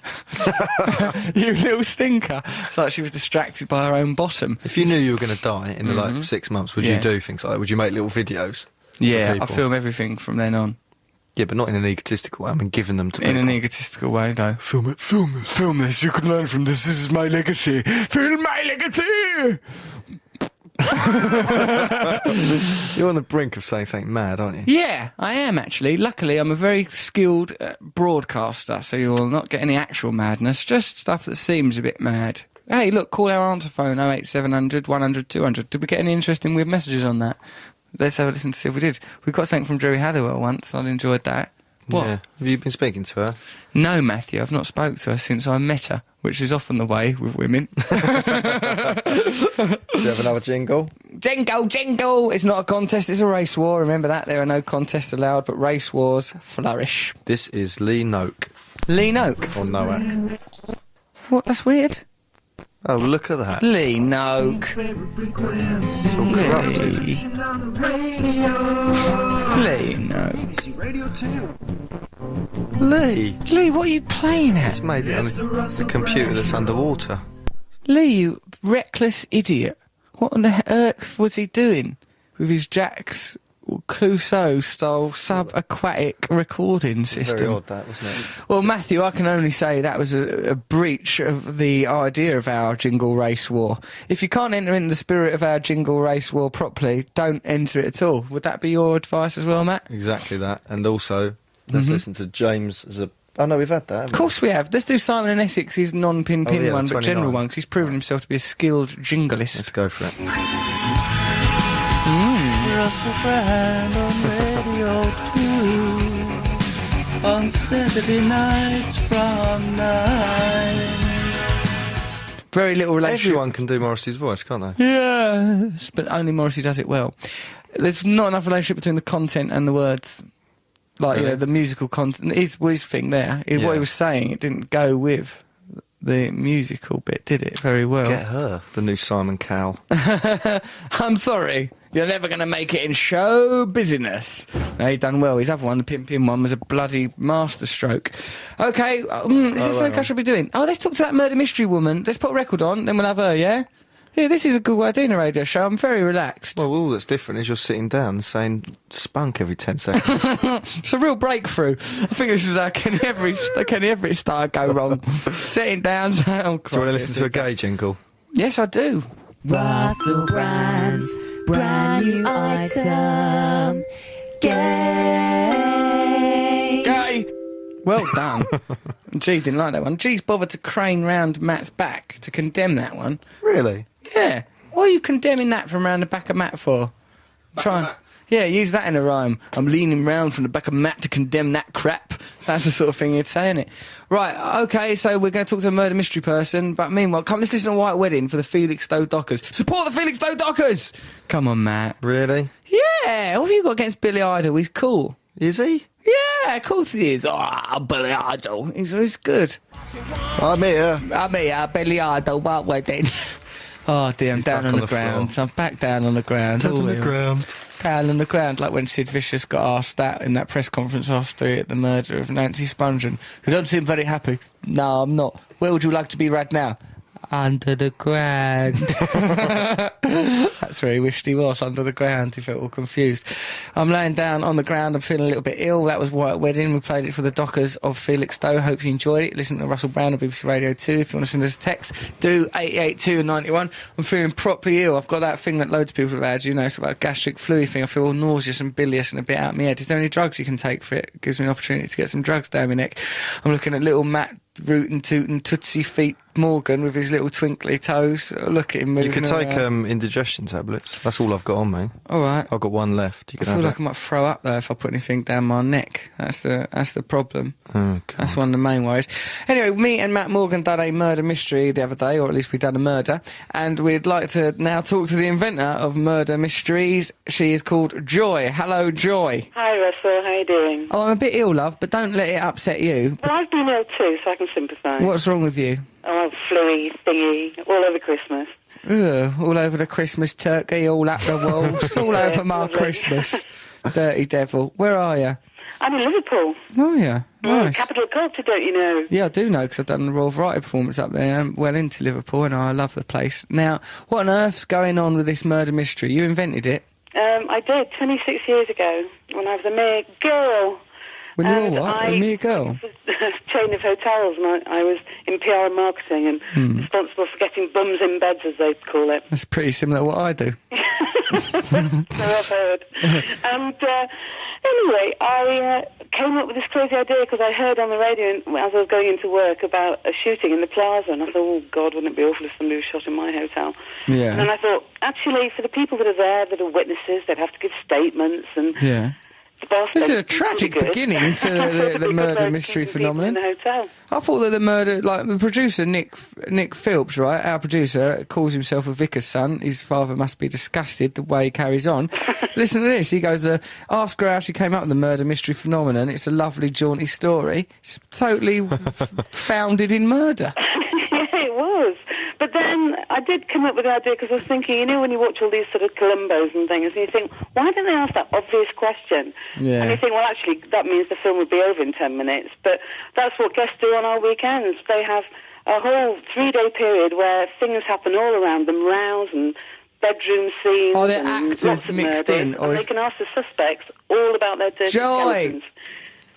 A: You little stinker. It's like she was distracted by her own bottom.
B: If you knew you were going to die in the, like, 6 months, would you do things like that? Would you make little videos?
A: Yeah,
B: for
A: I
B: people?
A: film everything from then on.
B: Yeah, but not in an egotistical way. I mean, giving them to
A: In
B: people.
A: an egotistical way, though. Film it, film this, you can learn from this is my legacy. Film my legacy!
B: You're on the brink of saying something mad, aren't you?
A: Yeah, I am actually. Luckily, I'm a very skilled broadcaster, so you will not get any actual madness, just stuff that seems a bit mad. Hey, look, call our answer phone, 08700 100 200. Did we get any interesting weird messages on that? Let's have a listen to see if we did. We got something from Jerry Halliwell once. I enjoyed that. What?
B: Yeah. Have you been speaking to her?
A: No, Matthew, I've not spoke to her since I met her, which is often the way with women.
B: Do you have another jingle?
A: Jingle, jingle! It's not a contest, it's a race war. Remember that? There are no contests allowed, but race wars flourish.
B: This is Lee Noak.
A: Lee Noak.
B: Or Noak.
A: What? That's weird.
B: Oh, look at that.
A: Lee Noak.
B: It's all corrupted.
A: Lee Noak.
B: Lee!
A: Lee, what are you playing
B: It's
A: at?
B: made it on a computer that's underwater.
A: Lee, you reckless idiot. What on the earth was he doing with his Jack's Clouseau-style sub-aquatic recording system?
B: Very odd, that, wasn't it?
A: Well, Matthew, I can only say that was a breach of the idea of our jingle race war. If you can't enter in the spirit of our jingle race war properly, don't enter it at all. Would that be your advice as well, Matt?
B: Exactly that. And also, let's listen to James as a... Oh, no, we've had that, haven't
A: Of course we have. Let's do Simon and Essex's non-pin-pin
B: Oh, yeah,
A: one,
B: the
A: but general
B: 29.
A: one, because he's proven himself to be a skilled jinglist.
B: Let's go for it.
I: Russell Brand on Radio 2 on Saturday nights from 9.
A: Very little relationship.
B: Everyone can do Morrissey's voice, can't they?
A: Yes, but only Morrissey does it well. There's not enough relationship between the content and the words. Like, you
B: Really?
A: know, the musical content. His thing there, what
B: Yeah.
A: he was saying, it didn't go with the musical bit, did it? Very well.
B: Get her, the new Simon Cowell.
A: I'm sorry, you're never going to make it in show business. No, he's done well. His other one, the Pin one, was a bloody masterstroke. Okay, is this something I should be doing? Oh, let's talk to that murder mystery woman. Let's put a record on, then we'll have her, yeah? Yeah, this is a good way of doing a radio show. I'm very relaxed.
B: Well, all that's different is you're sitting down and saying spunk every 10 seconds.
A: It's a real breakthrough. I think this is how Kenny Everett started go wrong. Sitting down. Oh,
B: Do you want to listen to a gay jingle?
A: Yes, I do.
E: Russell Brand's brand new item. Gay.
A: Gay. Well done. G didn't like that one. G's bothered to crane round Matt's back to condemn that one.
B: Really?
A: Yeah. What are you condemning that from round the back of Matt for? Yeah, use that in a rhyme. I'm leaning round from the back of Matt to condemn that crap. That's the sort of thing you'd say, innit? Right, okay, so we're going to talk to a murder mystery person, but meanwhile, come, let's listen to White Wedding for the Felix Stowe Dockers. Support the Felix Stowe Dockers! Come on, Matt.
B: Really?
A: Yeah, what have you got against Billy Idol? He's cool.
B: Is he?
A: Yeah, of course he is. Oh, Billy Idol. He's good.
B: I'm here.
A: I'm here, Billy Idol, White Wedding. Oh dear, I'm down
B: back
A: on
B: on
A: the
B: the
A: ground.
B: floor.
A: I'm back down on the ground.
B: Down on
A: Oh,
B: the
A: yeah.
B: ground.
A: Down on the ground, like when Sid Vicious got asked that in that press conference after the murder of Nancy Spungen, who don't seem very happy. No, I'm not. Where would you like to be right now? under the ground. That's where he wished he was, under the ground. He felt all confused. I'm laying down on the ground. I'm feeling a little bit ill. That was White Wedding. We played it for the Dockers of Felixstowe. Hope you enjoyed it. Listen to Russell Brown on BBC Radio 2. If you want to send us a text, do 882 91. I'm feeling properly ill. I've got that thing that loads of people have had, you know, it's about a gastric flu thing. I feel all nauseous and bilious and a bit out of my head. Is there any drugs you can take for it? It gives me an opportunity to get some drugs down my neck. I'm looking at little Matt rootin' tootin' tootsie feet Morgan with his little twinkly toes. Look at him moving.
B: You can take
A: around.
B: indigestion tablets. That's all I've got on me.
A: All right.
B: I've got one left. You can
A: I feel
B: have
A: like I might throw up though if I put anything down my neck. That's the problem.
B: Oh, God.
A: That's one of the main worries. Anyway, me and Matt Morgan done a murder mystery the other day, or at least we done a murder, and we'd like to now talk to the inventor of murder mysteries. She is called Joy. Hello, Joy.
J: Hi, Russell. How are you doing?
A: Oh, I'm a bit ill, love, but don't let it upset you.
J: Well, I've been ill too, so I can sympathise.
A: What's wrong with you?
J: Oh, flu-y, thingy, all over Christmas.
A: Ugh, all over the Christmas turkey, all up the walls, all over my
J: lovely.
A: Christmas. Dirty devil. Where are you?
J: I'm in Liverpool.
A: Oh, yeah. Nice.
J: Capital culture, don't you know?
A: Yeah, I do know, because I've done the Royal Variety performance up there. I'm well into Liverpool, and I love the place. Now, what on earth's going on with this murder mystery? You invented it?
J: I did, 26 years ago, when I was a mere girl.
A: When you were what? A mere girl?
J: A chain of hotels, and I was in PR and marketing and responsible for getting bums in beds, as they call it.
A: That's pretty similar to what I do.
J: So I've heard. And anyway, I came up with this crazy idea because I heard on the radio as I was going into work about a shooting in the plaza, and I thought, oh, God, wouldn't it be awful if somebody was shot in my hotel?
A: Yeah.
J: And then I thought, actually, for the people that are there, that are witnesses, they'd have to give statements and...
A: Yeah. This is a tragic
J: good.
A: beginning to the murder mystery phenomenon.
J: In the hotel.
A: I thought that the murder, like the producer Nick Phillips, right, our producer, calls himself a vicar's son. His father must be disgusted the way he carries on. Listen to this. He goes, ask her how she came up with the murder mystery phenomenon. It's a lovely, jaunty story. It's totally founded in murder.
J: Yeah, it was. But then I did come up with the idea because I was thinking, you know, when you watch all these sort of Columbos and things, and you think, why don't they ask that obvious question?
A: Yeah.
J: And you think, well, actually, that means the film would be over in 10 minutes. But that's what guests do on our weekends. They have a whole 3-day period where things happen all around them, rows and bedroom scenes.
A: Are there
J: and
A: actors
J: lots of
A: mixed
J: murders,
A: in, or
J: and they can ask the suspects all about their dirty skeletons.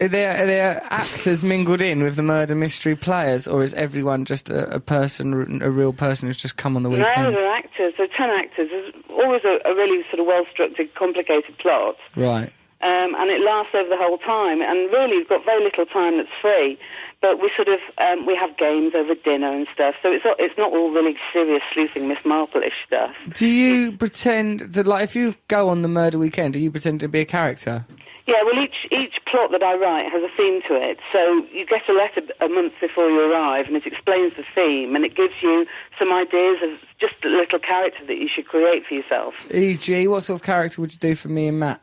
A: Are there actors mingled in with the murder mystery players, or is everyone just a person, a real person who's just come on the weekend?
J: No, they're actors. There are 10 actors. There's always a really sort of well-structured, complicated plot.
A: Right.
J: And it lasts over the whole time. And really, you've got very little time that's free. But we sort of, we have games over dinner and stuff. So it's not all really serious sleuthing Miss Marple-ish stuff.
A: Do you pretend that, like, if you go on the murder weekend, do you pretend to be a character?
J: Yeah, well, each plot that I write has a theme to it. So you get a letter a month before you arrive, and it explains the theme, and it gives you some ideas of just a little character that you should create for yourself.
A: E.g., what sort of character would you do for me and Matt?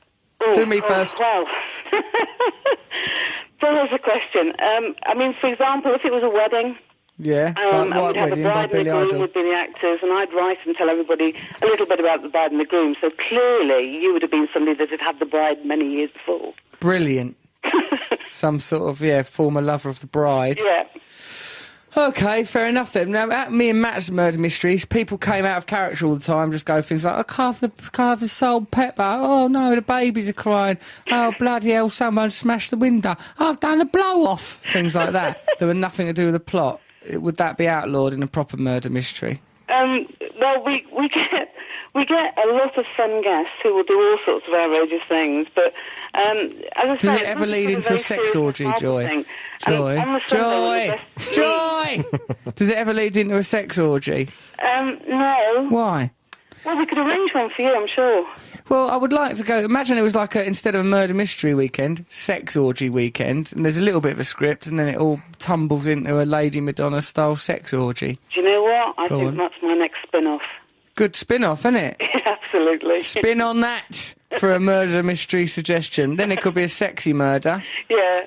A: Do me first.
J: Well, there's a question. I mean, for example, if it was a wedding...
A: Yeah,
J: and
A: like
J: we'd have
A: Wedding
J: the
A: by
J: bride and the
A: Billy
J: groom
A: Idol.
J: would be the actors, and I'd write and tell everybody a little bit about the bride and the groom. So clearly, you would have been somebody that had had the bride many years before.
A: Brilliant. Some sort of, former lover of the bride.
J: Yeah.
A: Okay, fair enough then. Now, at me and Matt's murder mysteries, people came out of character all the time, just go things like, I can't have the salt pepper. Oh no, the babies are crying. Oh bloody hell, someone smashed the window. I've done a blow-off. Things like that. There were nothing to do with the plot. Would that be outlawed in a proper murder mystery?
J: Well, we get a lot of fun guests who will do all sorts of outrageous things, but as I say,
A: Does it ever lead into a sex orgy, Joy? Joy? Does it ever lead into a sex orgy?
J: No.
A: Why?
J: Well, we could arrange one for you, I'm sure.
A: Well, I would like to go... Imagine it was like, instead of a murder mystery weekend, sex orgy weekend, and there's a little bit of a script, and then it all tumbles into a Lady Madonna-style sex orgy.
J: Do you know what? I think that's my next spin-off.
A: Good spin-off, isn't it?
J: Absolutely.
A: Spin on that for a murder mystery suggestion. Then it could be a sexy murder.
J: Yeah.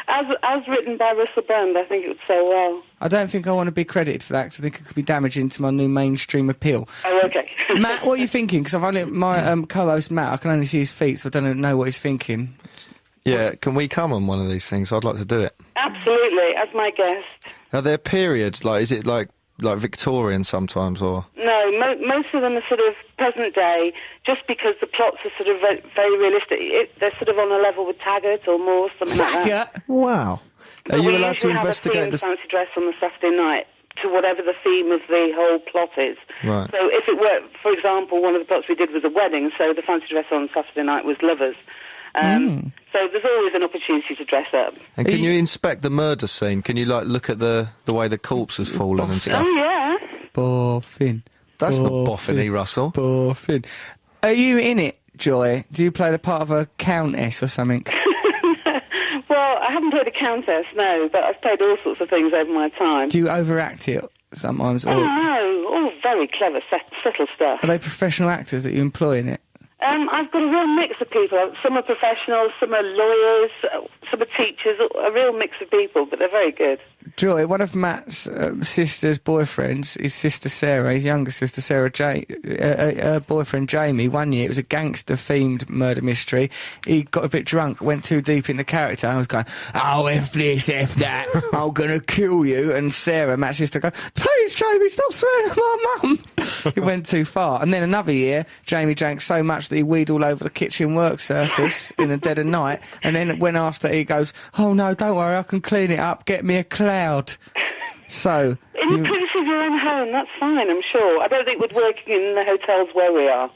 J: As written by Russell Brand, I think it would sell well.
A: I don't think I want to be credited for that, because I think it could be damaging to my new mainstream appeal.
J: Oh, okay.
A: Matt, what are you thinking? Because I've only... My co-host, Matt, I can only see his feet, so I don't know what he's thinking.
B: Yeah, can we come on one of these things? I'd like to do it.
J: Absolutely, as my guest.
B: Are there periods, like, is it like like Victorian sometimes, or?
J: No, most of them are sort of present day, just because the plots are sort of very realistic. They're sort of on a level with Taggart or Moore, something like that.
B: Wow. Are you allowed to investigate
J: this?
B: this?
J: Fancy dress on the Saturday night to whatever the theme of the whole plot is.
B: Right.
J: So if it were, for example, one of the plots we did was a wedding, so the fancy dress on Saturday night was lovers. So there's always an opportunity to dress up.
B: And can you inspect the murder scene? Can you, like, look at the way the corpse has fallen and stuff?
J: Oh, yeah.
A: Boffin.
B: That's not boffiny, Russell.
A: Boffin. Are you in it, Joy? Do you play the part of a countess or something?
J: Well, I haven't played a countess, no, but I've played all sorts of things over my time.
A: Do you overact it sometimes? Or
J: Oh, no. All very clever, subtle stuff.
A: are they professional actors that you employ in it?
J: I've got a real mix of people. Some are professionals, some are lawyers, some are teachers, a real mix of people, but they're very good.
A: Joy, one of Matt's sister's boyfriends, his sister Sarah, his younger sister Sarah, her boyfriend Jamie, one year, it was a gangster-themed murder mystery. He got a bit drunk, went too deep into character, and was going, oh, F this, F that, I'm gonna kill you. And Sarah, Matt's sister, go, please, Jamie, stop swearing at my mum. He went too far. And then another year, Jamie drank so much that he weed all over the kitchen work surface in the dead of night, and then when asked that, he goes, oh no, don't worry, I can clean it up, get me a cloud. So
J: in the privacy of your own home, that's fine, I'm sure. I don't think it would work in the hotels where we are.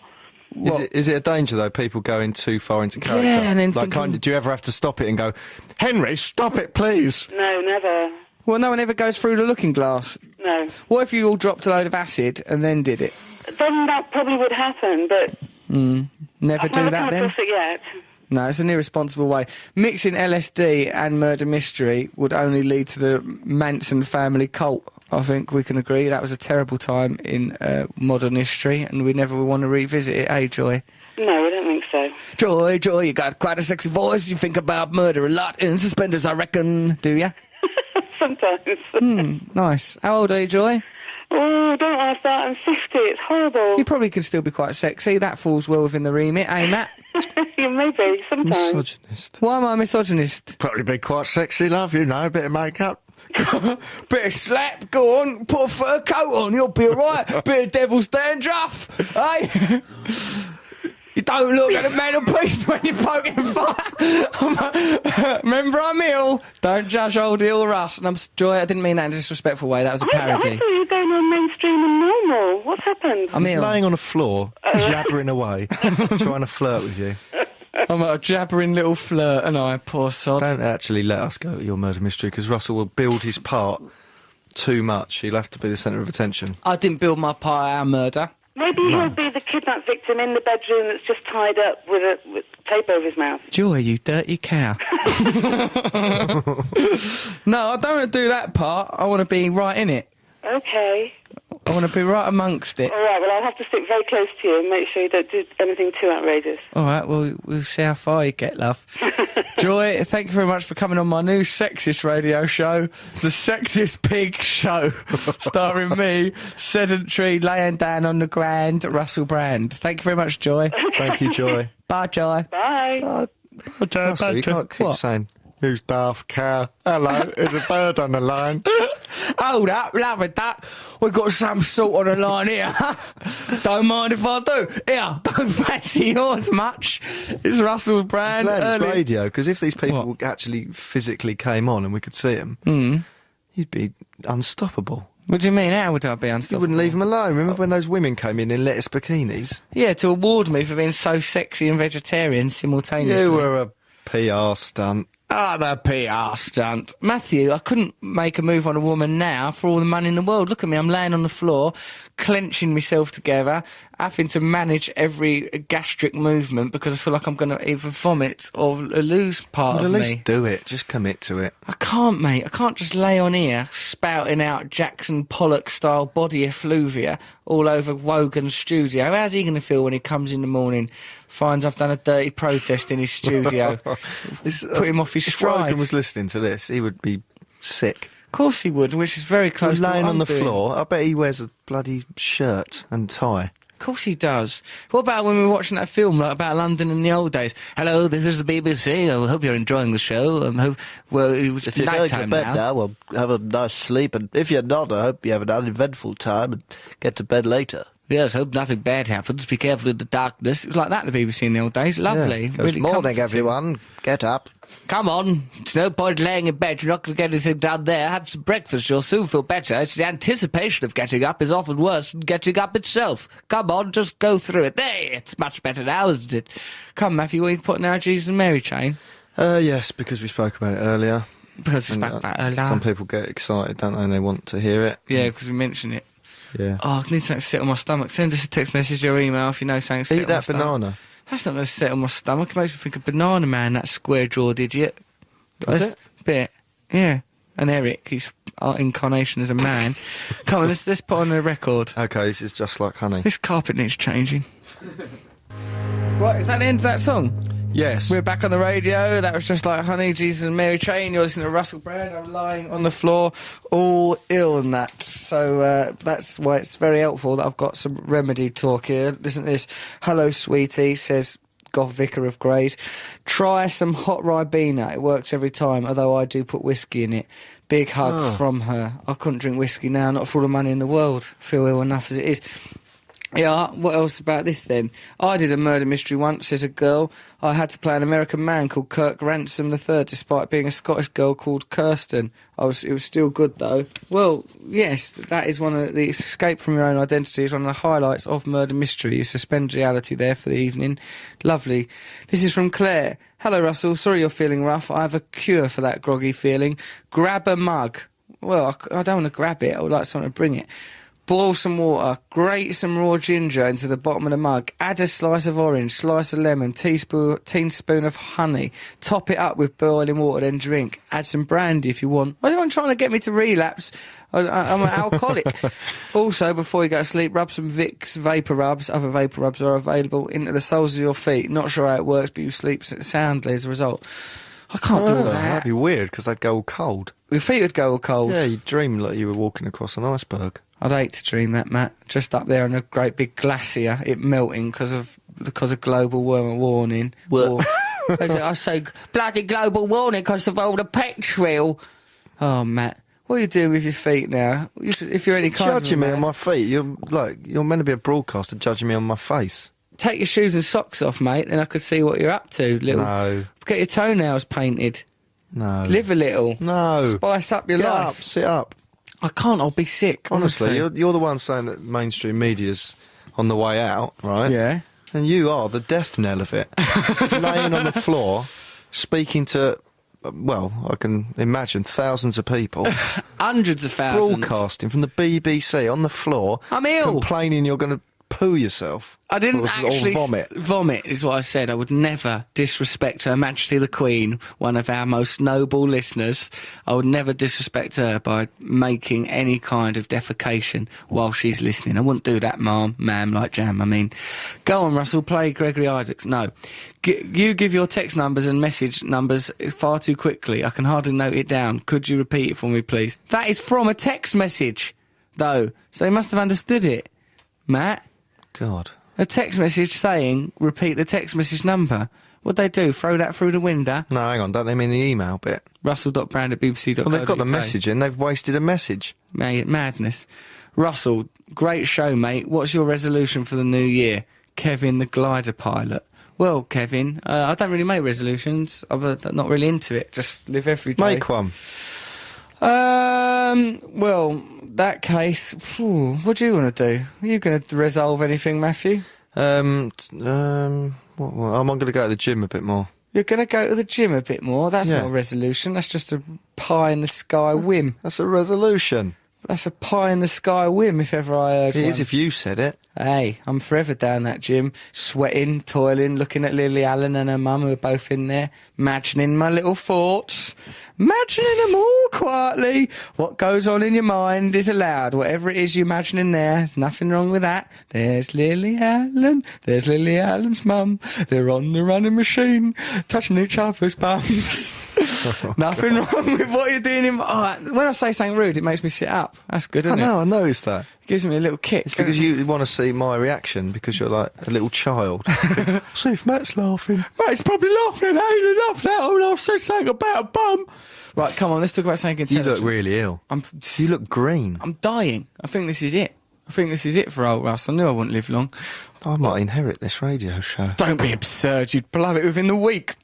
B: Is it a danger, though, people going too far into character?
A: Yeah, and then
B: like, do you ever have to stop it and go, Henry, stop it, please?
J: No, never.
A: Well, no one ever goes through the looking glass.
J: No.
A: What if you all dropped a load of acid and then did it?
J: Then that probably would happen, but
A: Never
J: I've
A: do
J: never
A: that
J: come
A: then?
J: across it yet.
A: No, it's an irresponsible way. Mixing LSD and murder mystery would only lead to the Manson family cult. I think we can agree that was a terrible time in modern history, and we never want to revisit it, eh, Joy?
J: No, I don't think so.
A: Joy, you got quite a sexy voice. You think about murder a lot in suspenders, I reckon, do ya?
J: Sometimes.
A: Nice. How old are you, Joy?
J: Oh, don't ask that. I'm 50. It's horrible.
A: You probably could still be quite sexy. That falls well within the remit, eh, Matt?
J: You may be, sometimes.
B: Misogynist.
A: Why am I a misogynist?
C: Probably be quite sexy, love, you know, a bit of makeup.
A: Bit of slap, go on, put a fur coat on, you'll be alright. Bit of devil's dandruff, eh? You don't look at a mantelpiece when you're poking fire. Remember, I'm ill. Don't judge old ill Russ. And Joy, I didn't mean that in a disrespectful way. That was a parody.
J: I thought you were going on mainstream and normal. What's happened?
A: I'm
B: He's
A: ill.
B: laying on a floor, jabbering away, trying to flirt with you.
A: I'm a jabbering little flirt, and I, poor sod.
B: Don't actually let us go at your murder mystery, because Russell will build his part too much. He'll have to be the centre of attention.
A: I didn't build my part of our murder.
J: Maybe he'll be the kidnapped victim in the bedroom that's just tied up with tape over his mouth.
A: Joy, you dirty cow. No, I don't want to do that part. I want to be right in it.
J: Okay.
A: I want to be right amongst it.
J: All right, well, I'll have to stick very close to you and make sure you don't do anything too outrageous.
A: All right, well, we'll see how far you get, love. Joy, thank you very much for coming on my new sexist radio show, The Sexiest Pig Show, starring me, sedentary, laying down on the ground, Russell Brand. Thank you very much, Joy.
B: Thank you, Joy.
A: Bye, Joy.
J: Bye.
B: Russell, you can't keep saying, who's daft cow? Hello, there's a bird on the line.
A: Hold up, lovely duck. We've got some salt on the line here. Don't mind if I do. Here, don't fancy yours much. It's Russell Brand.
B: Glad it's radio, because if these people actually physically came on and we could see them, you'd be unstoppable.
A: What do you mean? How would I be
B: You
A: unstoppable?
B: wouldn't leave them alone. Remember when those women came in lettuce bikinis?
A: Yeah, to award me for being so sexy and vegetarian simultaneously.
B: You were a PR stunt.
A: Ah, the PR stunt. Matthew, I couldn't make a move on a woman now for all the money in the world. Look at me, I'm laying on the floor, clenching myself together, having to manage every gastric movement because I feel like I'm going to either vomit or lose part
B: Well,
A: of
B: at
A: me.
B: least do it. Just commit to it.
A: I can't, mate. I can't just lay on here spouting out Jackson Pollock-style body effluvia all over Wogan's studio. How's he going to feel when he comes in the morning, finds I've done a dirty protest in his studio, put him off his
B: If
A: stride?
B: Wogan was listening to this, he would be sick.
A: Of course he would, which is very close
B: He's
A: to what
B: laying
A: I'm
B: on the
A: doing.
B: floor. I bet he wears a bloody shirt and tie.
A: Of course he does. What about when we were watching that film about London in the old days? Hello, this is the BBC. I hope you're enjoying the show.
K: If you're going to bed now, well, have a nice sleep. And if you're not, I hope you have an uneventful time and get to bed later.
A: Yes, hope nothing bad happens. Be careful in the darkness. It was like that, the BBC in the old days. Lovely.
K: Yeah.
A: Really
K: morning,
A: comforting.
K: everyone. Get up.
A: Come on. It's no point laying in bed. You're not going to get anything done there. Have some breakfast. You'll soon feel better. It's the anticipation of getting up is often worse than getting up itself. Come on, just go through it. There, it's much better now, isn't it? Come, Matthew, what are you putting our Jesus and Mary chain?
B: Yes, because we spoke about it earlier.
A: Because we spoke about it earlier.
B: Some people get excited, don't they, and they want to hear it.
A: Yeah, because we mentioned it.
B: Yeah.
A: Oh, I need something to sit on my stomach. Send us a text message or email if you know something to sit
B: Eat
A: on my
B: that
A: stomach.
B: banana.
A: That's not going to sit on my stomach. It makes me think of Banana Man, that square-jawed idiot.
B: Does it?
A: Bit. Yeah. And Eric, he's our incarnation as a man. Come on, let's put on a record.
B: Okay, this is Just Like Honey.
A: This carpet needs changing. Right, is that the end of that song?
B: Yes.
A: We're back on the radio. That was Just Like Honey, Jesus and Mary Chain. You're listening to Russell Brand. I'm lying on the floor, all ill and that. So that's why it's very helpful that I've got some remedy talk here. Listen to this. Hello, sweetie, says Goth Vicar of Grays. Try some hot Ribena. It works every time, although I do put whiskey in it. Big hug from her. I couldn't drink whiskey now, not for all the money in the world. Feel ill enough as it is. Yeah, what else about this then? I did a murder mystery once as a girl. I had to play an American man called Kirk Ransom III, despite being a Scottish girl called Kirsten. It was still good though. Well, yes, that is one of the escape from your own identity is one of the highlights of murder mystery. You suspend reality there for the evening. Lovely. This is from Claire. Hello, Russell. Sorry you're feeling rough. I have a cure for that groggy feeling. Grab a mug. Well, I don't want to grab it. I would like someone to bring it. Boil some water, grate some raw ginger into the bottom of the mug, add a slice of orange, slice of lemon, teaspoon of honey, top it up with boiling water, then drink. Add some brandy if you want. Why is everyone trying to get me to relapse? I'm an alcoholic. Also, before you go to sleep, rub some Vicks Vapor Rubs, other Vapor Rubs are available, into the soles of your feet. Not sure how it works, but you sleep soundly as a result. I can't do all that.
B: That'd be weird, because they'd go all cold.
A: Your feet would go all cold.
B: Yeah, you'd dream like you were walking across an iceberg.
A: I'd hate to dream that, Matt. Just up there on a great big glacier, it melting because of global warming.
K: What?
A: I say bloody global warming because of all the petrol. Oh, Matt, what are you doing with your feet now? If you're any kind of
B: judging me
A: man,
B: on my feet, you're meant to be a broadcaster judging me on my face.
A: take your shoes and socks off, mate. Then I could see what you're up to.
B: No.
A: Get your toenails painted.
B: No.
A: Live a little.
B: No.
A: Spice up your
B: Get
A: life.
B: up, sit up.
A: I can't. I'll be sick.
B: Honestly, you're the one saying that mainstream media's on the way out, right?
A: Yeah.
B: And you are the death knell of it. Laying on the floor, speaking to, well, I can imagine thousands of people.
A: Hundreds of thousands.
B: Broadcasting from the BBC on the floor.
A: I'm ill.
B: Complaining you're going to poo yourself.
A: I didn't
B: or
A: actually
B: vomit.
A: Vomit is what I said. I would never disrespect Her Majesty the Queen, one of our most noble listeners. I would never disrespect her by making any kind of defecation while she's listening. I wouldn't do that, ma'am, like jam. I mean, go on, Russell, play Gregory Isaacs. No. You give your text numbers and message numbers far too quickly. I can hardly note it down. Could you repeat it for me, please? That is from a text message, though, so they must have understood it. Matt?
B: God.
A: A text message saying, repeat the text message number. What'd they do, throw that through the window?
B: No, hang on, don't they mean the email bit?
A: Russell.brand@bbc.co.uk.
B: Well, they've got the message in, they've wasted a message.
A: Madness. Russell, great show, mate. What's your resolution for the new year? Kevin, the glider pilot. Well, Kevin, I don't really make resolutions. I'm not really into it. Just live every day.
B: Make one.
A: Well, that case, what do you want to do? Are you going to resolve anything, Matthew?
B: I'm going to go to the gym a bit more.
A: You're going to go to the gym a bit more? That's
B: Yeah.
A: not a resolution. That's just a pie-in-the-sky whim.
B: That's a resolution.
A: That's a pie-in-the-sky whim, if ever I heard
B: It
A: one.
B: is if you said it.
A: Hey, I'm forever down that gym, sweating, toiling, looking at Lily Allen and her mum, who are both in there, imagining my little thoughts, imagining them all quietly. What goes on in your mind is allowed. Whatever it is you imagine in there, there's nothing wrong with that. There's Lily Allen, there's Lily Allen's mum. They're on the running machine, touching each other's bums. Nothing wrong with what you're doing. When I say something rude, it makes me sit up. That's good, isn't it?
B: I noticed that.
A: It gives me a little kick.
B: It's because you want to see my reaction because you're like a little child. See if Matt's laughing.
A: Matt's probably laughing. I ain't enough now. And I'll say something about a bum. Right, come on, let's talk about something intelligent.
B: You look really ill. You look green.
A: I'm dying. I think this is it. For old Russ. I knew I wouldn't live long.
B: I might inherit this radio show.
A: Don't be absurd. You'd blow it within the week.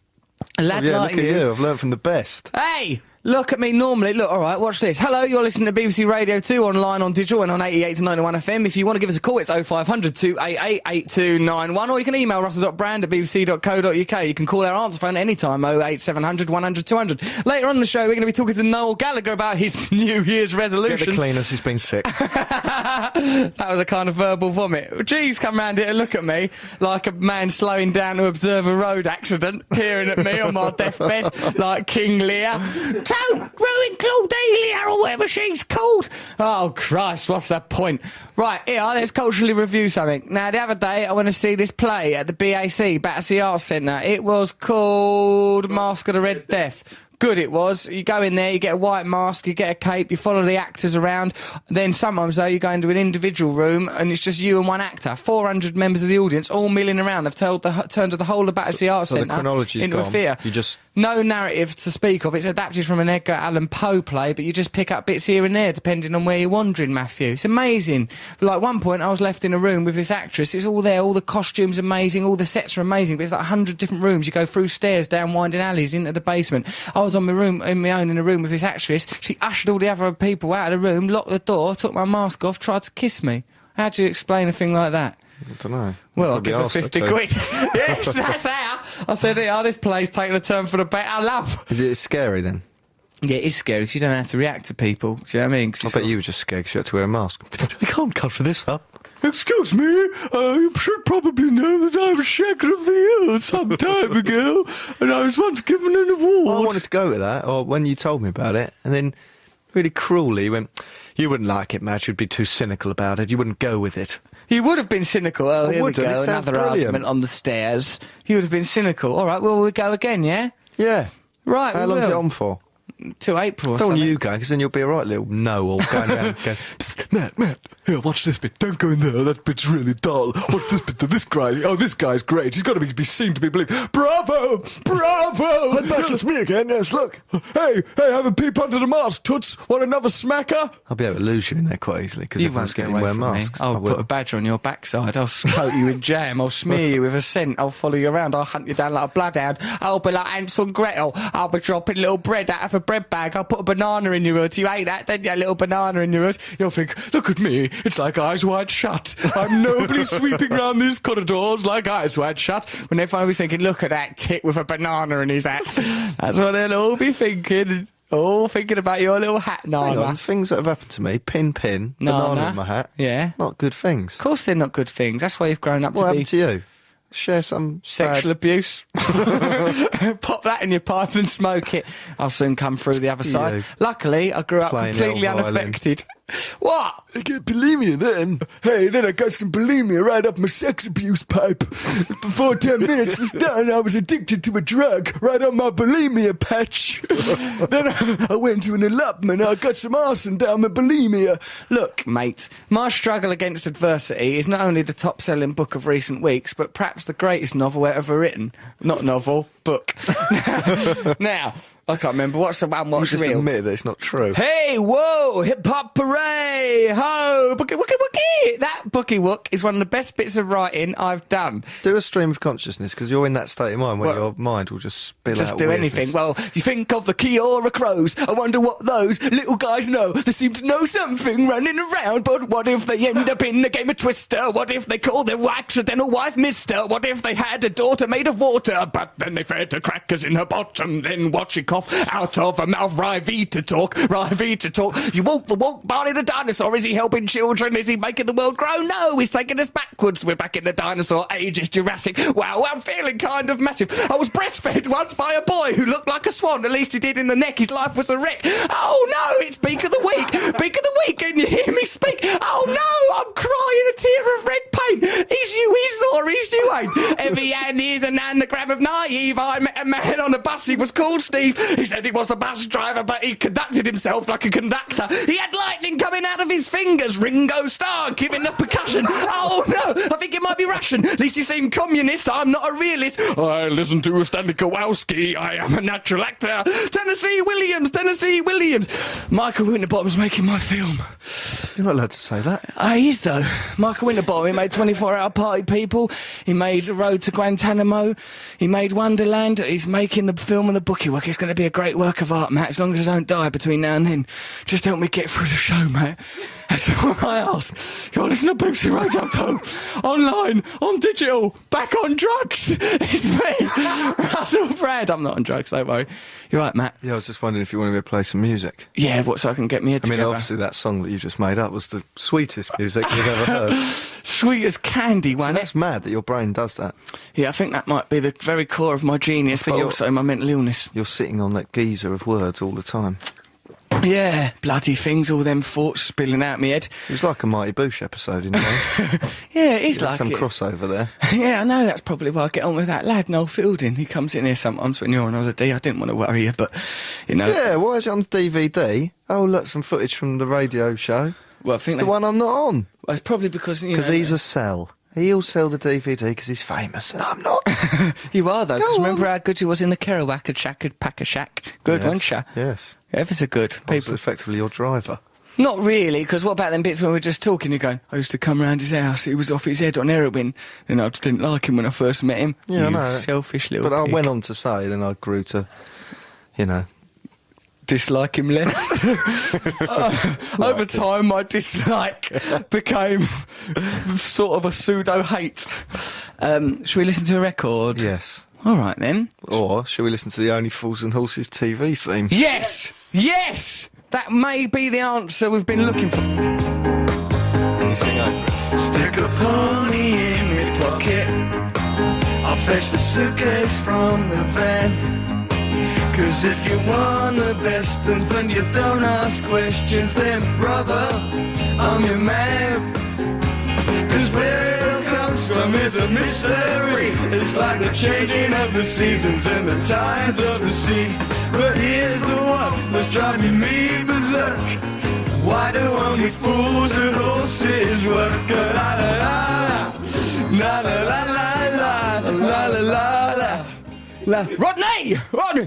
A: A lad like
B: look at you. I've learned from the best.
A: Hey! Look at me normally. Look, all right, watch this. Hello, you're listening to BBC Radio 2 online, on digital and on 88 to 91 FM. If you want to give us a call, it's 0500 288 8291, or you can email russell.brand@bbc.co.uk. You can call our answer phone anytime, 08700 100 200. Later on in the show, we're going to be talking to Noel Gallagher about his New Year's resolutions.
B: Get the cleaners, he's been sick.
A: That was a kind of verbal vomit. Geez, come round here and look at me like a man slowing down to observe a road accident, peering at me on my deathbed like King Lear. Don't ruin Claudelia or whatever she's called. Oh, Christ, what's the point? Right, here, let's culturally review something. Now, the other day, I went to see this play at the BAC, Battersea Arts Centre. It was called Mask of the Red Death. Good it was. You go in there, you get a white mask, you get a cape, you follow the actors around. Then sometimes, though, you go into an individual room and it's just you and one actor. 400 members of the audience all milling around. They've turned the whole of Battersea Arts Centre into a theatre. No narrative to speak of. It's adapted from an Edgar Allan Poe play, but you just pick up bits here and there depending on where you're wandering, Matthew. It's amazing. But like one point, I was left in a room with this actress. It's all there. All the costumes amazing. All the sets are amazing. But it's like 100 different rooms. You go through stairs, down winding alleys, into the basement. I was on my room, in a room with this actress. She ushered all the other people out of the room, locked the door, took my mask off, tried to kiss me. How do you explain a thing like that?
B: I don't know.
A: Well, I'll give her 50 quid. Yes, that's how. I said, this play's taking a turn for the better, love.
B: Is it scary then?
A: Yeah, it is scary because you don't know how to react to people. Do you know what I mean?
B: I bet you were just scared because you had to wear a mask.
C: I can't cover this up. Excuse me, you should probably know that I was Shaker of the Year some time ago, and I was once given an award.
B: Well, I wanted to go with that, or when you told me about it, and then really cruelly you went, you wouldn't like it, Madge, you'd be too cynical about it, you wouldn't go with it.
A: You would have been cynical. Oh, here we go, another
B: brilliant.
A: Argument on the stairs. You would have been cynical. All right, well, we'll go again, yeah?
B: Yeah.
A: Right,
B: How long's it on for?
A: Till April or
B: Don't
A: something.
B: you go, because then you'll be a right little know-all going around going,
C: Psst, Matt, here, watch this bit. Don't go in there, that bit's really dull. Watch this bit, this guy, this guy's great. He's got to be seen to be believed. Bravo! Bravo!
B: I'm back, it's me again, yes, look.
C: Hey, have a peep under the mask, Toots. Want another smacker?
B: I'll be able to lose you in there quite easily, because everyone's getting
A: away
B: wear
A: from
B: masks.
A: Me. I'll put a badger on your backside. I'll coat you in jam. I'll smear you with a scent. I'll follow you around. I'll hunt you down like a bloodhound. I'll be like Hansel and Gretel. I'll be dropping little bread out of a bread bag. I'll put a banana in your hood. You ate that, didn't you? A little banana in your hood. You'll think, look at me. It's like Eyes Wide Shut. I'm nobly sweeping round these corridors like Eyes Wide Shut. When everyone will be thinking, look at that tit with a banana in his hat. That's what they'll all be thinking. All thinking about your little hat, Nana.
B: Hang on, things that have happened to me, pin, banana in my hat.
A: Yeah.
B: Not good things.
A: Of course they're not good things. That's why you've grown up to be...
B: What happened to you? Share some
A: sexual abuse. Pop that in your pipe and smoke it. I'll soon come through the other side. Luckily, I grew up completely unaffected. What?
C: I get bulimia then. Hey, then I got some bulimia right up my sex abuse pipe. Before 10 minutes was done, I was addicted to a drug right on my bulimia patch. Then I went to an allotment, I got some arson down my bulimia.
A: Look, mate, my struggle against adversity is not only the top-selling book of recent weeks, but perhaps the greatest novel ever written. Not novel, book. Now, I can't remember what's the one, what's
B: real. You just admit that it's not true.
A: Hey, whoa, hip-hop hooray, ho, bookie, wookie, wookie. That bookie wook is one of the best bits of writing I've done.
B: Do a stream of consciousness, because you're in that state of mind where your mind will just spill out
A: just do
B: weirdness.
A: Anything. Well, you think of the Kiora crows. I wonder what those little guys know. They seem to know something running around, but what if they end up in a game of Twister? What if they call their accidental wife Mister? What if they had a daughter made of water, but then they fed her crackers in her bottom, then watch it cough out of her mouth? Rivita talk. You walk the walk, Barney the dinosaur. Is he helping children? Is he making the world grow? No, he's taking us backwards. We're back in the dinosaur age. It's Jurassic. Wow, I'm feeling kind of massive. I was breastfed once by a boy who looked like a swan. At least he did in the neck. His life was a wreck. Oh no, it's Beak of the Week. Beak of the Week. Can you hear me speak? Oh no, I'm crying a tear of red pain. Is you his or is you ain't. Heavy hand is an anagram of naive. I met a man on a bus, he was called Steve. He said he was the bus driver, but he conducted himself like a conductor. He had lightning coming out of his fingers. Ringo Starr giving us percussion. Oh no, I think it might be Russian. At least he seemed communist. I'm not a realist. I listen to Stanley Kowalski. I am a natural actor. Tennessee Williams. Michael Winterbottom's making my film.
B: You're not allowed to say that.
A: He is though. Michael Winterbottom, he made 24-Hour Party People. He made Road to Guantanamo. He made Wonderland. He's making the film and the bookie work. It's going to be a great work of art, Matt, as long as I don't die between now and then. Just help me get through the show, Matt. That's all I ask. You're listening to BBC Radio 2, online, on digital, back on drugs. It's me, Russell Brand. I'm not on drugs, don't worry. You're right, Matt.
B: Yeah, I was just wondering if you wanted me to play some music.
A: Yeah, what, so I can get me head together?
B: I mean, obviously that song that you just made up was the sweetest music you've ever heard.
A: Sweet as candy, wasn't it?
B: That's mad that your brain does that.
A: Yeah, I think that might be the very core of my genius, but also my mental illness.
B: You're sitting on that geyser of words all the time.
A: Yeah, bloody things, all them thoughts spilling out my head.
B: It was like a Mighty Boosh episode, you know.
A: Yeah, it is like
B: some crossover there.
A: Yeah, I know, that's probably why I get on with that lad, Noel Fielding. He comes in here sometimes when you're on holiday. I didn't want to worry you, but, you know.
B: Yeah, why is it on DVD? Oh, look, some footage from the radio show.
A: Well, I think
B: it's the one I'm not on.
A: Well, it's probably because, you know...
B: Because he's a sell. He'll sell the DVD because he's famous, and I'm not.
A: You are, though, because remember how good you was in the Kerouac Packer Shack? Good, weren't you?
B: Yes.
A: Ever so good.
B: I was effectively your driver.
A: Not really, because what about them bits when we were just talking? You're going, I used to come round his house, he was off his head on heroin, and I just didn't like him when I first met him.
B: Yeah, I know.
A: Selfish little
B: But
A: pig.
B: I went on to say, then I grew to, you know...
A: dislike him less. Over time, my dislike became sort of a pseudo-hate. Should we listen to a record?
B: Yes.
A: All right, then.
B: Or should we listen to the Only Fools and Horses TV theme?
A: Yes! Yes! That may be the answer we've been looking for.
B: Can you sing over it?
I: Stick a pony in my pocket. I'll fetch the suitcase from the van. 'Cause if you want the best and then you don't ask questions, then brother, I'm your man. 'Cause where it comes from is a mystery. It's like the changing of the seasons and the tides of the sea. But here's the one that's driving me berserk. Why do only fools and horses work? La la la la la la la la la la la.
A: Rodney!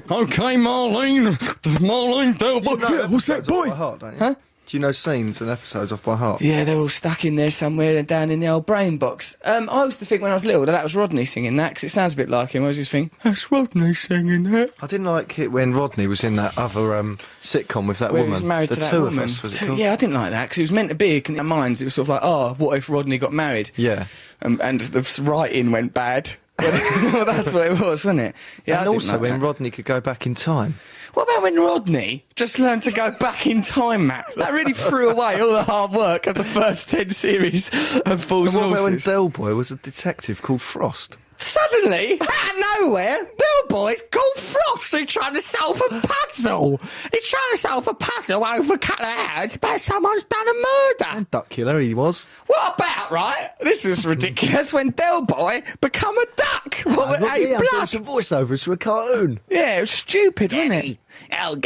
A: Okay, Marlene. Marlene Delbo.
B: Yeah,
A: what's that, boy?
B: By heart, don't you?
A: Huh?
B: Do you know scenes and episodes off by heart?
A: Yeah, they're all stuck in there somewhere down in the old brain box. I used to think when I was little that was Rodney singing that, because it sounds a bit like him. I was just thinking, that's Rodney singing that.
B: I didn't like it when Rodney was in that other sitcom with that
A: Where
B: woman.
A: he was married
B: the
A: to that
B: two
A: woman.
B: of us, was it called?
A: Yeah, I didn't like that, because it was meant to be, in our minds, it was sort of like, oh, what if Rodney got married?
B: Yeah.
A: And the writing went bad. Well, that's what it was, wasn't it? Yeah,
B: and also when Rodney could go back in time.
A: What about when Rodney just learned to go back in time, Matt? That really threw away all the hard work of the first 10 series of Fools and
B: And what about when
A: Horses.
B: Del Boy was a detective called Frost?
A: Suddenly, out of nowhere, Del Boy's called Frost. He's trying to solve a puzzle. He's trying to solve a puzzle over a couple of hours about someone's done a murder.
B: And Duck Killer, he was.
A: What about, right? This is ridiculous. When Del Boy become a duck. What ate blood.
K: Some voiceovers for a cartoon.
A: Yeah, it was stupid, wasn't it? Oh,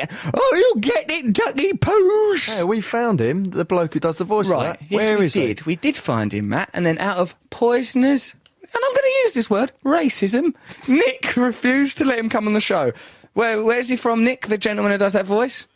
A: you get it, Ducky Poos.
B: Yeah, we found him, the bloke who does the voice of
A: Right,
B: that.
A: yes,
B: Where
A: we
B: is
A: did.
B: he?
A: We did find him, Matt, and then out of poisoners, and I'm going to use this word, racism, Nick refused to let him come on the show. Where's he from, Nick, the gentleman who does that voice?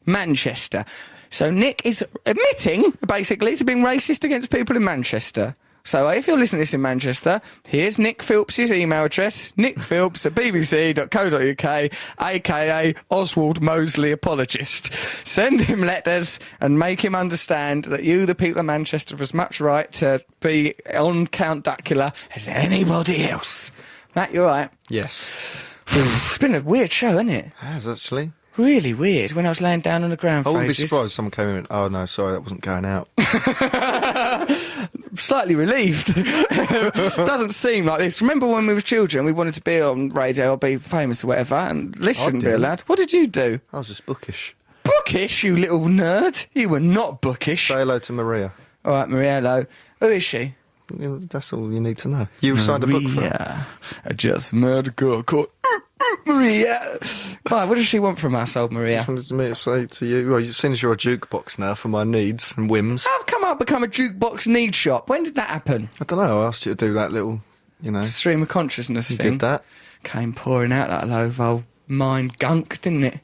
A: Manchester. So Nick is admitting, basically, to being racist against people in Manchester. So if you're listening to this in Manchester, here's Nick Philps' email address, nickphilps@bbc.co.uk, a.k.a. Oswald Mosley Apologist. Send him letters and make him understand that you, the people of Manchester, have as much right to be on Count Duckula as anybody else. Matt, you all right?
B: Yes.
A: It's been a weird show, hasn't it?
B: It has, actually.
A: Really weird. When I was laying down on the ground
B: I
A: for
B: wouldn't be
A: ages.
B: surprised if someone came in and went, oh, no, sorry, that wasn't going out.
A: Slightly relieved. Doesn't seem like this. Remember when we were children, we wanted to be on radio or be famous or whatever, and this
B: I
A: shouldn't be
B: didn't.
A: allowed. What did you do?
B: I was just bookish.
A: Bookish, you little nerd. You were not bookish.
B: Say hello to Maria.
A: All right, Maria, hello. Who is she?
B: that's all you need to know. You signed a book for it.
A: I just met a girl called Maria. Right, what does she want from us, old Maria?
B: Just wanted me to say to you, well, seeing as you're a jukebox now for my needs and whims.
A: I've come up become a jukebox need shop. When did that happen?
B: I don't know. I asked you to do that little,
A: stream of consciousness
B: you
A: thing.
B: did that.
A: Came pouring out like a load of old mind gunk, didn't it?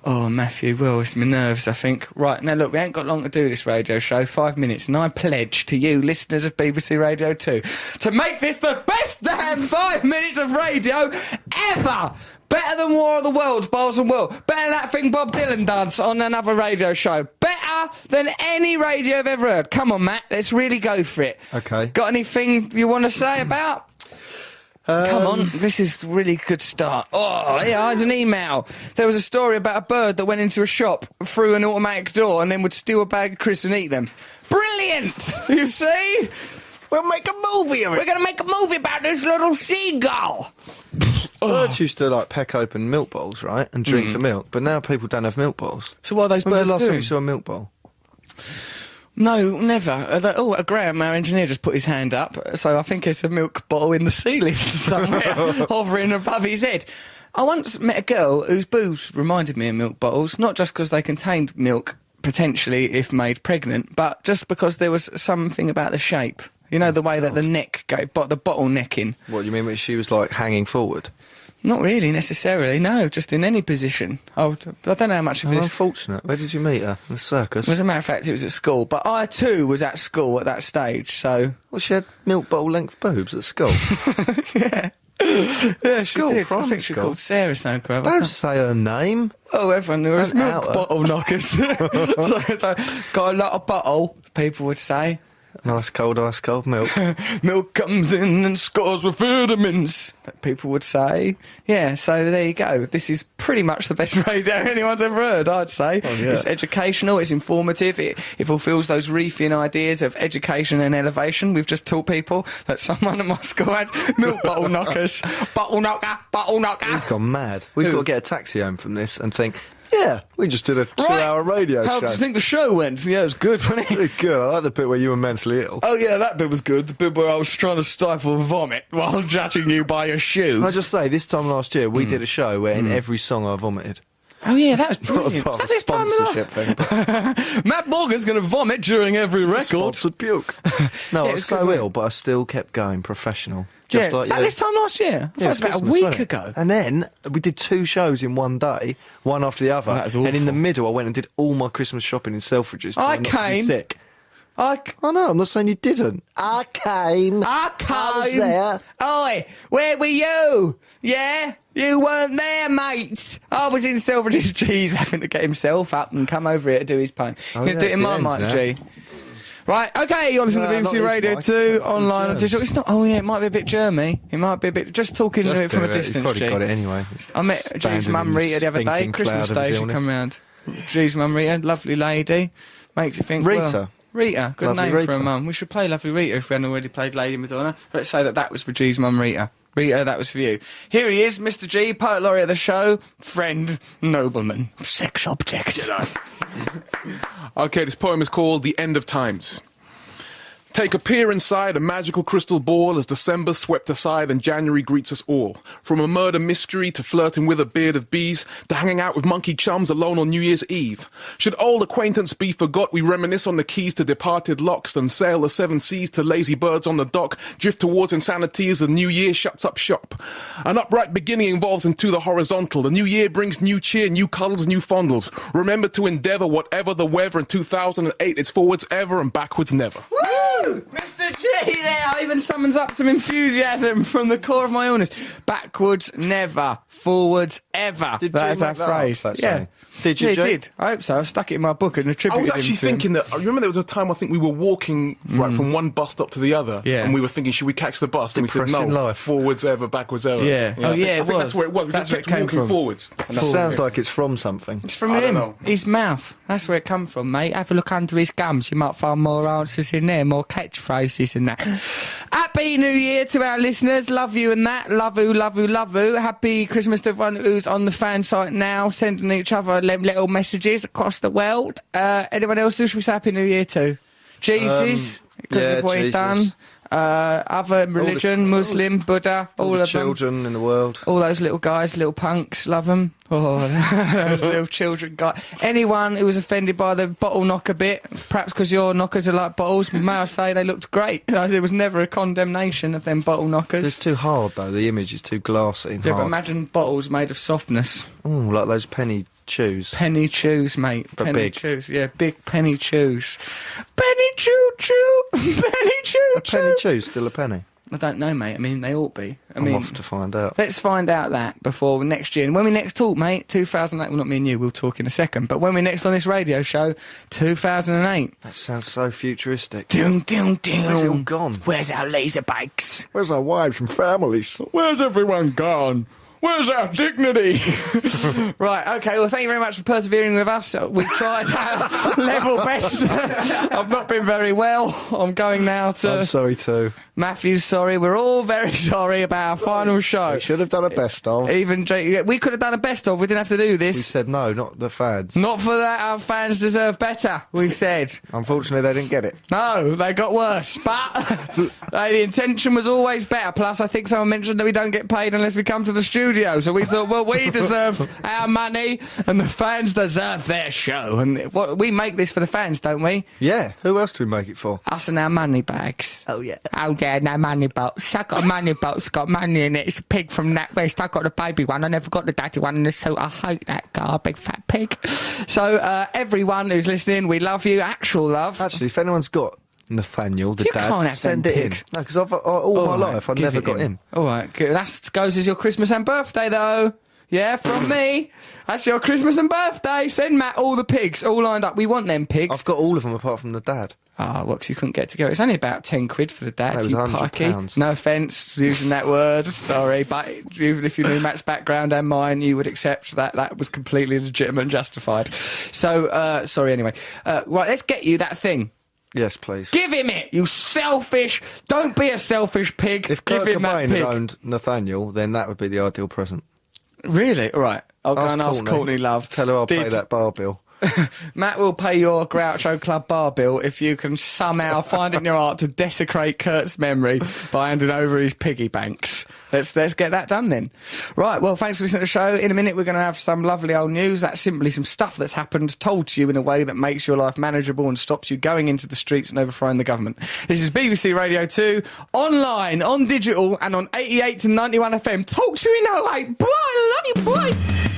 A: Oh, Matthew, well, it's my nerves, I think. Right, now look, we ain't got long to do this radio show, 5 minutes, and I pledge to you, listeners of BBC Radio 2, to make this the best damn 5 minutes of radio ever! Better than War of the Worlds, Bowls and Will. Better than that thing Bob Dylan does on another radio show. Better than any radio I've ever heard. Come on, Matt, let's really go for it.
B: Okay.
A: Got anything you want to say about? Come on, this is a really good start. Oh, yeah, here's an email. There was a story about a bird that went into a shop through an automatic door and then would steal a bag of crisps and eat them. Brilliant! You see? We'll make a movie of it. We're going to make a movie about this little seagull.
B: Birds used to peck open milk bowls, right, and drink the milk, but now people don't have milk bowls.
A: So what are those
B: When was
A: birds
B: the last time
A: doing?
B: you saw a milk bowl?
A: No, never. Graham, our engineer, just put his hand up, so I think it's a milk bottle in the ceiling somewhere, hovering above his head. I once met a girl whose boobs reminded me of milk bottles, not just because they contained milk, potentially, if made pregnant, but just because there was something about the shape. You know, the way that the neck, the bottle necking.
B: What, you mean when she was, hanging forward?
A: Not really, necessarily, no, just in any position. I don't know how much of this...
B: Unfortunate. Where did you meet her? In the circus?
A: As a matter of fact, it was at school, but I, too, was at school at that stage, so...
B: Well, she had milk bottle-length boobs at school.
A: Yeah. Yeah, she
B: School,
A: did. I
B: primary
A: think she
B: school.
A: called Sarah Snowcrow.
B: Don't say her name.
A: Oh, everyone knew her as
B: Don't
A: milk
B: out her.
A: bottle knockers. So got a lot of bottle, people would say.
B: Nice cold ice cold milk.
A: Milk comes in and scores with vitamins, that people would say. Yeah, so there you go. This is pretty much the best radio anyone's ever heard, I'd say.
B: Oh, yeah.
A: It's educational, it's informative, it fulfills those reefing ideas of education and elevation. We've just taught people that someone at my school had milk bottle knockers. Bottle knocker, bottle knocker.
B: We've gone mad. We've got to get a taxi home from this and think, yeah, we just did a 2-hour radio
A: How
B: show.
A: do you think the show went? Yeah, it was good, wasn't it?
B: Pretty good. I like the bit where you were mentally ill.
A: Oh, yeah, that bit was good. The bit where I was trying to stifle vomit while judging you by your shoes.
B: Can I just say, this time last year, we did a show where in every song I vomited.
A: Oh, yeah, that was
B: Not as
A: brilliant.
B: part of
A: Was
B: a
A: that this time
B: sponsorship thing. But
A: Matt Morgan's going to vomit during every
B: it's a
A: record.
B: sponsored puke. No,
A: Yeah,
B: I was
A: it's
B: so
A: good,
B: ill, but I still kept going professional. Just
A: Yeah,
B: like
A: was that
B: you.
A: this time last year? I thought it was about a
B: Christmas,
A: week
B: wasn't it?
A: ago.
B: And then we did 2 shows in one day, one after the other.
A: Oh, that was
B: and in the
A: awful.
B: middle, I went and did all my Christmas shopping in Selfridges.
A: I
B: trying not to be
A: came.
B: sick.
A: I
B: know, I'm not saying you didn't. I came.
A: I
B: was there.
A: Oi, where were you? Yeah? You weren't there, mate. I was in Selfridges. G's having to get himself up and come over here to do his poem.
B: Oh,
A: You're going to
B: yeah,
A: do it in
B: it's
A: my
B: the
A: mic,
B: end
A: G. Right, okay, you're listening
B: No,
A: to
B: not
A: BBC
B: this
A: Radio
B: mic.
A: 2,
B: It's got
A: online and
B: germs.
A: digital. It's not, oh yeah, it might be a bit germy. It might be a bit, just talking to it from a distance,
B: You've probably
A: G.
B: got it anyway.
A: I met G's mum Rita the other day, Christmas Day, she come round. G's mum Rita, lovely lady. Makes you think,
B: Rita?
A: well, Rita, good
B: Lovely
A: name
B: Rita.
A: for a mum. We should play Lovely Rita if we hadn't already played Lady Madonna. Let's say that was for G's mum Rita. Rita, that was for you. Here he is, Mr. G, poet laureate of the show, friend, nobleman, sex object.
L: Okay, this poem is called The End of Times. Take a peer inside a magical crystal ball as December swept aside and January greets us all. From a murder mystery to flirting with a beard of bees to hanging out with monkey chums alone on New Year's Eve. Should old acquaintance be forgot, we reminisce on the keys to departed locks and sail the 7 seas to lazy birds on the dock, drift towards insanity as the new year shuts up shop. An upright beginning evolves into the horizontal. The new year brings new cheer, new colours, new fondles. Remember to endeavour whatever the weather in 2008. It's forwards ever and backwards never.
A: Woo! Mr. G there even summons up some enthusiasm from the core of my illness. Backwards never, forwards ever.
B: Did
A: That's
B: G
A: our
B: make that
A: phrase.
B: up, that
A: yeah.
B: saying? Did you,
A: Yeah,
B: G?
A: he did. I hope so. I stuck it in my book and
L: I
A: attributed
L: was
A: him
L: actually
A: to him.
L: thinking that, I remember there was a time I think we were walking from one bus stop to the other,
A: Yeah.
L: and we were thinking, should we catch the bus? And we said,
B: Depressing
L: no,
B: life.
L: forwards ever, backwards ever.
A: Yeah. Oh, yeah,
L: I
A: it
L: think
A: was.
L: that's where it was. We
A: That's
L: just
A: where it
L: kept
A: came
L: walking
A: from.
L: forwards. And that's
B: Sounds like it's from something.
A: It's from
L: I don't
A: him.
L: know.
A: His mouth. That's where it come from, mate. Have a look under his gums. You might find more answers in there, more catchphrases and that. Happy New Year to our listeners. Love you and that. Love you, love you, love you. Happy Christmas to everyone who's on the fan site now, sending each other them little messages across the world. Anyone else, who should we say Happy New Year to? Jesus, because
B: yeah,
A: of what he's done.
B: Jesus.
A: Other religion, Muslim, Buddha, all
B: the
A: of
B: children in the world.
A: All those little guys, little punks, love them. Oh, those little children guys. Anyone who was offended by the bottle knocker bit, perhaps because your knockers are like bottles, may I say they looked great. There was never a condemnation of them bottle knockers.
B: It's too hard, though. The image is too glassy and
A: yeah,
B: hard.
A: but imagine bottles made of softness.
B: Ooh, like those penny chews.
A: Penny chews, mate.
B: But
A: penny
B: big.
A: chews. Yeah, big penny chews. Penny chew. Penny chew.
B: A penny chew, still a penny.
A: I don't know, mate. I mean, they ought be.
B: I'm off to find out.
A: Let's find out that before next year. And when we next talk, mate, 2008, well, not me and you, we'll talk in a second, but when we're next on this radio show, 2008.
B: That sounds so futuristic.
A: Doom, doom, doom.
B: Where's it all gone?
A: Where's our laser bikes?
C: Where's our wives and families? Where's everyone gone? Where's our dignity?
A: Right, okay, well, thank you very much for persevering with us. We tried our level best. I've not been very well. I'm going now to...
B: I'm sorry too.
A: Matthew's sorry. We're all very sorry about our final show.
B: We should have done a best of.
A: Even Jake, we could have done a best of. We didn't have to do this.
B: We said no, not the fans.
A: Not for that. Our fans deserve better, we said.
B: Unfortunately, they didn't get it.
A: No, they got worse. But the intention was always better. Plus, I think someone mentioned that we don't get paid unless we come to the studio. So we thought, well, we deserve our money and the fans deserve their show. And we make this for the fans, don't we?
B: Yeah. Who else do we make it for?
A: Us and our money bags.
K: Oh, yeah.
A: Oh, yeah, no money box. I got a money box, it's got money in it. It's a pig from NatWest. I got the baby one. I never got the daddy one in the suit. I hate that guy, big fat pig. So, everyone who's listening, we love you. Actual love.
B: Actually, if anyone's got Nathaniel, the
A: You
B: dad,
A: can't have
B: send
A: them
B: it in.
A: pigs.
B: No, because all my life I've never got him.
A: All right, good. That goes as your Christmas and birthday, though. Yeah, from me. That's your Christmas and birthday. Send Matt all the pigs, all lined up. We want them pigs.
B: I've got all of them apart from the dad.
A: Ah, well, 'cause you couldn't get together. It's only about 10 quid for the dad.
B: No, it was
A: you
B: £100.
A: pikey. No offence using that word. Sorry, but even if you knew Matt's background and mine, you would accept that that was completely legitimate and justified. So, sorry anyway. Right, let's get you that thing.
B: Yes, please.
A: Give him it, you selfish... Don't be a selfish pig.
B: If
A: Give
B: Kurt
A: him that
B: Cobain
A: pig.
B: had owned Nathaniel, then that would be the ideal present.
A: Really? All right. I'll go
B: Ask
A: and ask Courtney Love.
B: Tell her I'll pay that bar bill.
A: Matt will pay your Groucho Club bar bill if you can somehow find it in your heart to desecrate Kurt's memory by handing over his piggy banks. Let's get that done then. Right, well, thanks for listening to the show. In a minute, we're going to have some lovely old news. That's simply some stuff that's happened, told to you in a way that makes your life manageable and stops you going into the streets and overthrowing the government. This is BBC Radio 2, online, on digital, and on 88 to 91 FM. Talk to you in 08. Bye, I love you, bye.